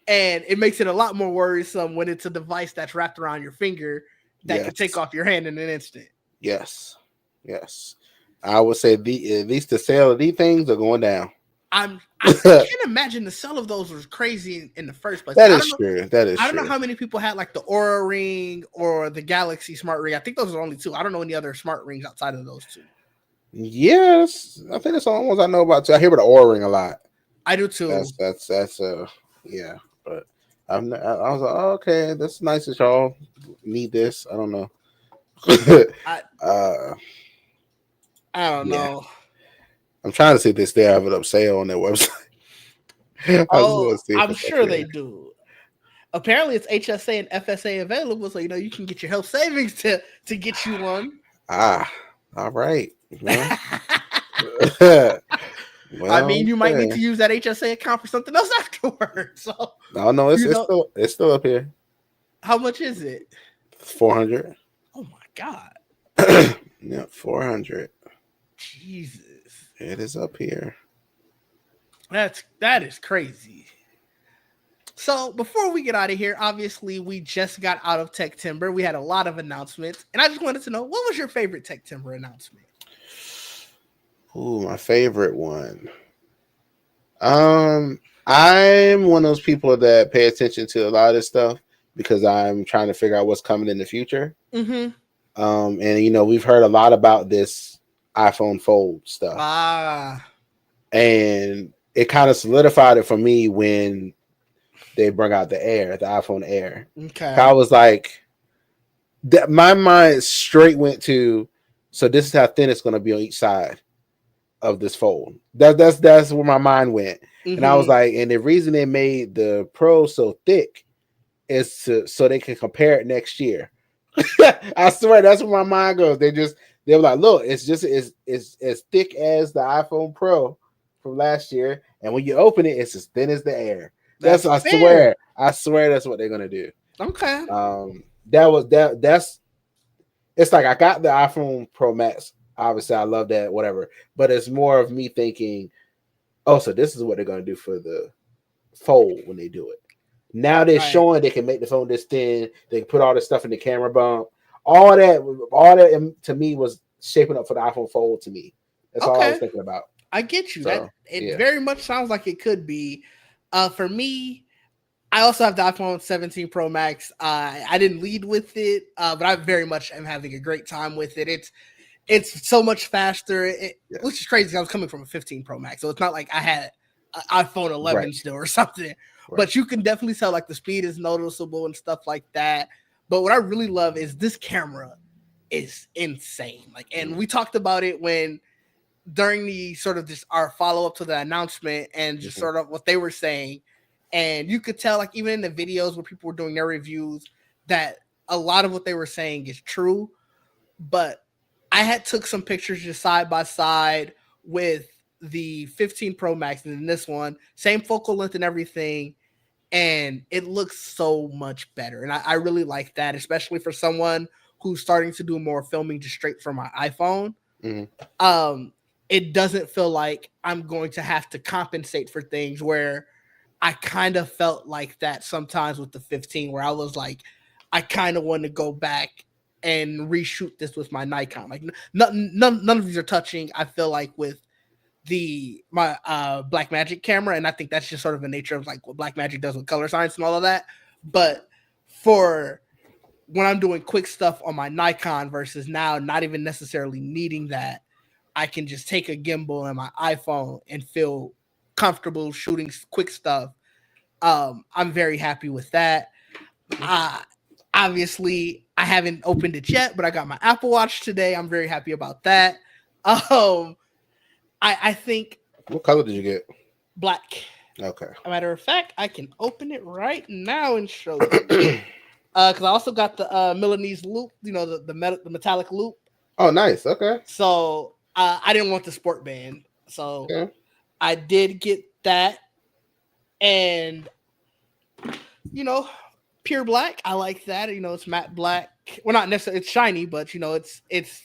And it makes it a lot more worrisome when it's a device that's wrapped around your finger that can take
Yes.
off your hand in an instant.
Yes. Yes. I would say at least the sale of these things are going down.
I can't imagine the sale of those was crazy in the first place.
That is true. That is
I don't know
true.
how many people had like the Aura Ring or the Galaxy Smart Ring. I think those are only two. I don't know any other smart rings outside of those two.
Yes, I think that's the only ones I know about too. I hear about the Aura Ring a lot.
I do too.
That's yeah. But I was like, oh, okay, that's nice that y'all need this. I don't know.
I
uh,
I don't
yeah,
know.
I'm trying to see if they still have it up sale on their website. I just
Oh,
want to see if
I'm
it's up
sure they
there.
do. Apparently, it's HSA and FSA available, so you can get your health savings to get you one.
Ah, all right. Well,
I mean,
well,
you might need
okay.
to use that HSA account for something else afterwards. So,
No, no,
you know,
it's still up here.
how much is it?
400.
Oh my God.
Yeah, 400.
Jesus.
It is up here.
That is crazy. So before we get out of here, obviously we just got out of Tech Timber. We had a lot of announcements, and I just wanted to know, what was your favorite Tech Timber announcement?
Ooh, my favorite one. I'm one of those people that pay attention to a lot of this stuff because I'm trying to figure out what's coming in the future.
Mm-hmm.
And we've heard a lot about this iPhone Fold stuff,
Ah,
and it kind of solidified it for me when they brought out the iPhone Air.
okay.
I was like, that my mind straight went to, so this is how thin it's going to be on each side of this fold. That's where my mind went, and I was
Mm-hmm.
like, and the reason they made the Pro so thick is so they can compare it next year. I swear that's where my mind goes. They were like, look, it's as thick as the iPhone Pro from last year, and when you open it, it's as thin as the Air. That's
That's fair.
I swear that's what they're gonna do.
Okay.
That's it's like I got the iPhone Pro Max. Obviously, I love that, whatever. But it's more of me thinking, oh, so this is what they're gonna do for the Fold when they do it. Now they're
Right.
showing they can make the phone this thin. They can put all this stuff in the camera bump. All that to me was shaping up for the iPhone Fold. To me, that's all I was
Okay.
thinking about.
I get you. That
So
it
yeah,
very much sounds like it could be. For me, I also have the iPhone 17 Pro Max. I didn't lead with it, but I very much am having a great time with it. It's so much faster, which
Yes.
is crazy because I was coming from a 15 Pro Max, so it's not like I had an iPhone
Right.
11 still or something.
Right.
But you can definitely tell like the speed is noticeable and stuff like that. But what I really love is this camera is insane. Like, and we talked about it when during the sort of just our follow up to the announcement and just
Mhm.
sort of what they were saying. And you could tell, like, even in the videos where people were doing their reviews, that a lot of what they were saying is true. But I had took some pictures just side by side with the 15 Pro Max and then this one, same focal length and everything, and it looks so much better. And I really like that, especially for someone who's starting to do more filming just straight from my iPhone.
Mhm.
um it doesn't feel like I'm going to have to compensate for things where I kind of felt like that sometimes with the 15 where I was like I kind of want to go back and reshoot this with my Nikon. Like none of these are touching, I feel like, with the my Black Magic camera, and I think that's just sort of the nature of like what Black Magic does with color science and all of that. But for when I'm doing quick stuff on my Nikon versus now not even necessarily needing that, I can just take a gimbal and my iPhone and feel comfortable shooting quick stuff. I'm very happy with that. Uh, Obviously, I haven't opened it yet, but I got my Apple Watch today. I'm very happy about that. Um, I think
What color did you get?
black.
Okay.
A matter of fact, I can open it right now and show you. Because I also got the Milanese loop, the metallic loop.
Oh, nice. Okay.
So I didn't want the sport band, so
Okay.
I did get that, and you know, pure black. I like that. It's matte black. Well, not necessarily. It's shiny, but it's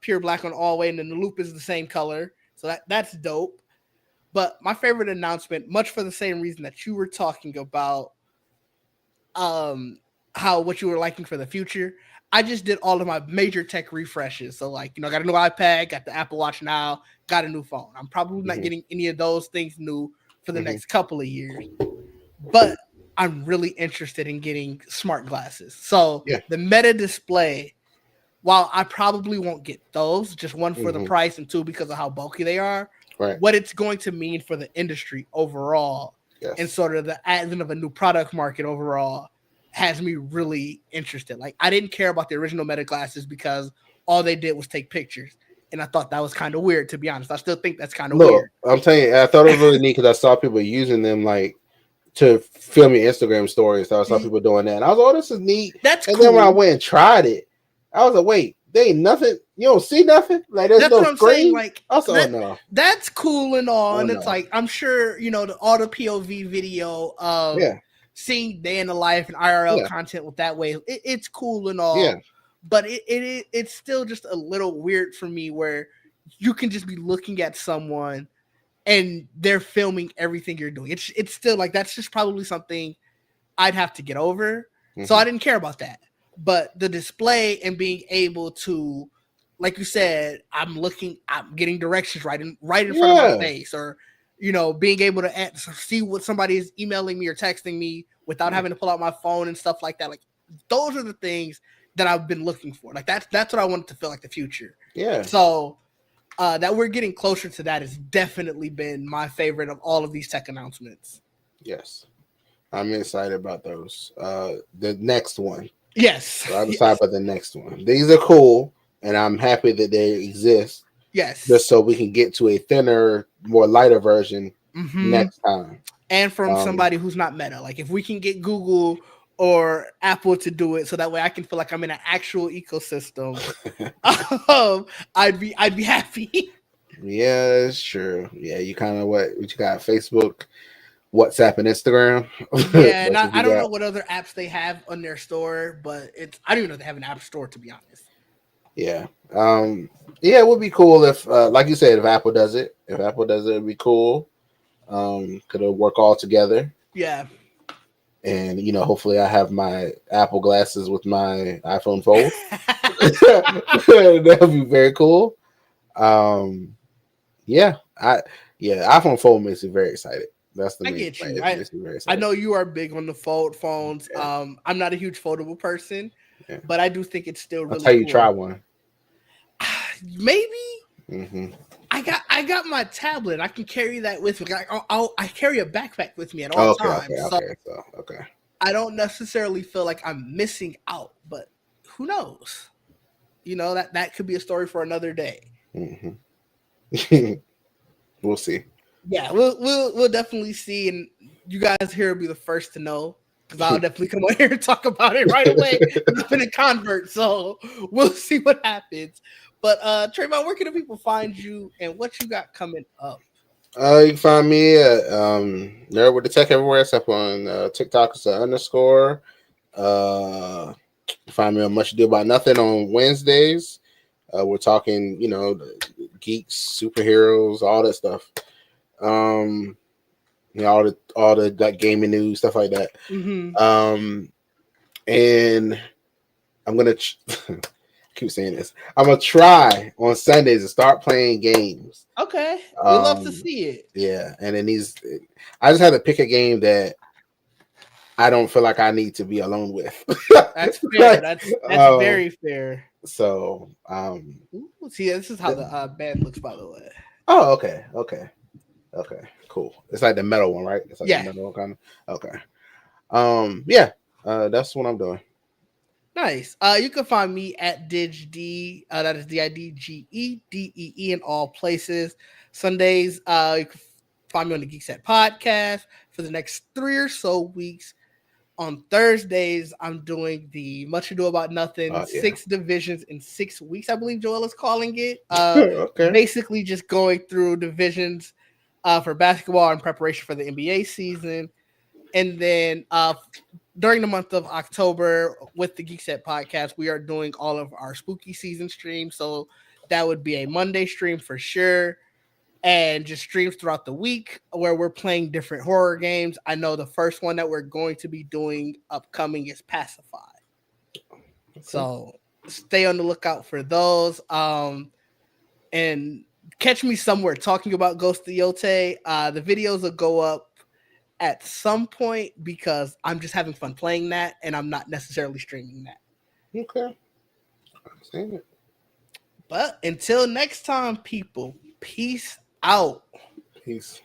pure black on all way, and then the loop is the same color. So that's dope. But my favorite announcement, much for the same reason that you were talking about, um, how what you were liking for the future. I just did all of my major tech refreshes. So like, I got a new iPad, got the Apple Watch now, got a new phone. I'm probably not
Mhm.
getting any of those things new for the
Mhm.
next couple of years, but I'm really interested in getting smart glasses. So
Yeah.
the Meta display, while I probably won't get those, just one for the
Mhm.
price and two because of how bulky they are,
Right.
what it's going to mean for the industry overall and
Yes.
sort of the advent of a new product market overall has me really interested. Like, I didn't care about the original Meta glasses because all they did was take pictures. And I thought that was kind of weird, to be honest. I still think that's kind of
Look,
weird.
I'm telling you, I thought it was really neat because I saw people using them like to film your Instagram stories. So I saw people doing that, and I was like, "Oh, this is neat."
That's
And then when I
cool.
went and tried it, I was like, "Wait, there ain't nothing. You don't see nothing. Like there's
That's
no
what I'm saying.
screen."
Like
I was like, "Oh
that
no,
that's cool and all.
oh
And it's
no,
like I'm sure, all the POV video of
yeah,
seeing day in the life and IRL
yeah,
content with that way, it's cool and
yeah,
all. But it's still just a little weird for me where you can just be looking at someone and they're filming everything you're doing. It's still like that's just probably something I'd have to get over. So
hmm,
I didn't care about that. But the display and being able to, like you said, I'm getting directions right in front of my
yeah,
face, or being able to see what somebody is emailing me or texting me without
yeah,
having to pull out my phone and stuff like that. Like, those are the things that I've been looking for. Like, that's what I wanted to feel like the future.
yeah,
So that we're getting closer to that has definitely been my favorite of all of these tech announcements.
yes." I'm excited about those. The next one.
Yes,
So I'm excited
yes,
about the next one. These are cool, and I'm happy that they exist, just
yes.
so we can get to a thinner, more lighter version
Hmm.
next time.
And from
Um,
somebody who's not Meta. Like, if we can get Google or Apple to do it, so that way I can feel like I'm in an actual ecosystem, I'd be happy.
yeah, it's true. Yeah, you kind of what you got: Facebook, WhatsApp, and Instagram.
Yeah, and
That's
I,
what
I
you
don't
got.
know what other apps they have on their store, but I don't even know if they have an app store, to be honest.
Yeah. Yeah, it would be cool if, like you said, if Apple does it. If Apple does it, it'd be cool. Could it work all together?
Yeah.
And hopefully, I have my Apple glasses with my iPhone Fold. That would be very cool. Um, yeah, I yeah, iPhone Fold makes me very excited. That's the
I
main
get
thing.
you.
It makes me very
I
excited.
know you are big on the fold phones.
Yeah,
I'm not a huge foldable person,
yeah.
but I do think it's still
I'll
really
tell you, try
cool.
one.
Maybe
Hmm.
I got my tablet. I can carry that with me. I carry a backpack with me at all
Okay, okay,
times, so
okay. So, okay.
I don't necessarily feel like I'm missing out. But who knows? That could be a story for another day.
Hmm. We'll see.
Yeah, we'll definitely see, and you guys here will be the first to know because I'll definitely come on here and talk about it right away. And I've been a convert, so we'll see what happens. But Trayvon, where can the people find you and what you got coming up?
You can find me at Nerd with the Tech everywhere except on TikTok. It's a underscore. Find me on Much Ado About Nothing on Wednesdays. We're talking, geeks, superheroes, all that stuff. Um, all the like gaming news, stuff like that.
Mm-hmm.
Um, and I'm gonna keep saying this. I'm gonna try on Sundays to start playing games.
Okay, we love to
Um,
see it.
yeah, and then I just had to pick a game that I don't feel like I need to be alone with.
That's fair.
Like,
That's
um,
very fair.
so,
Ooh, see, this is how the band looks, by the way.
oh, okay, okay, okay, cool. It's like the metal one, right? It's like the
Yeah,
metal one kind of. Okay. Yeah. That's what I'm doing.
nice. You can find me at DigD. That is DIDGEDEE in all places. Sundays, you can find me on the Geek Set podcast for the next 3 or so weeks. On Thursdays, I'm doing the Much Ado About Nothing,
Yeah.
6 divisions in 6 weeks, I believe Joel is calling it.
Okay.
Basically just going through divisions for basketball in preparation for the NBA season. And then during the month of October with the Geek Set podcast, we are doing all of our spooky season streams. So that would be a Monday stream for sure. And just streams throughout the week where we're playing different horror games. I know the first one that we're going to be doing upcoming is Pacify.
Okay.
So stay on the lookout for those. And catch me somewhere talking about Ghost of Yote. The videos will go up at some point because I'm just having fun playing that and I'm not necessarily streaming that.
Okay. I'm saying it.
But until next time, people, peace out.
Peace.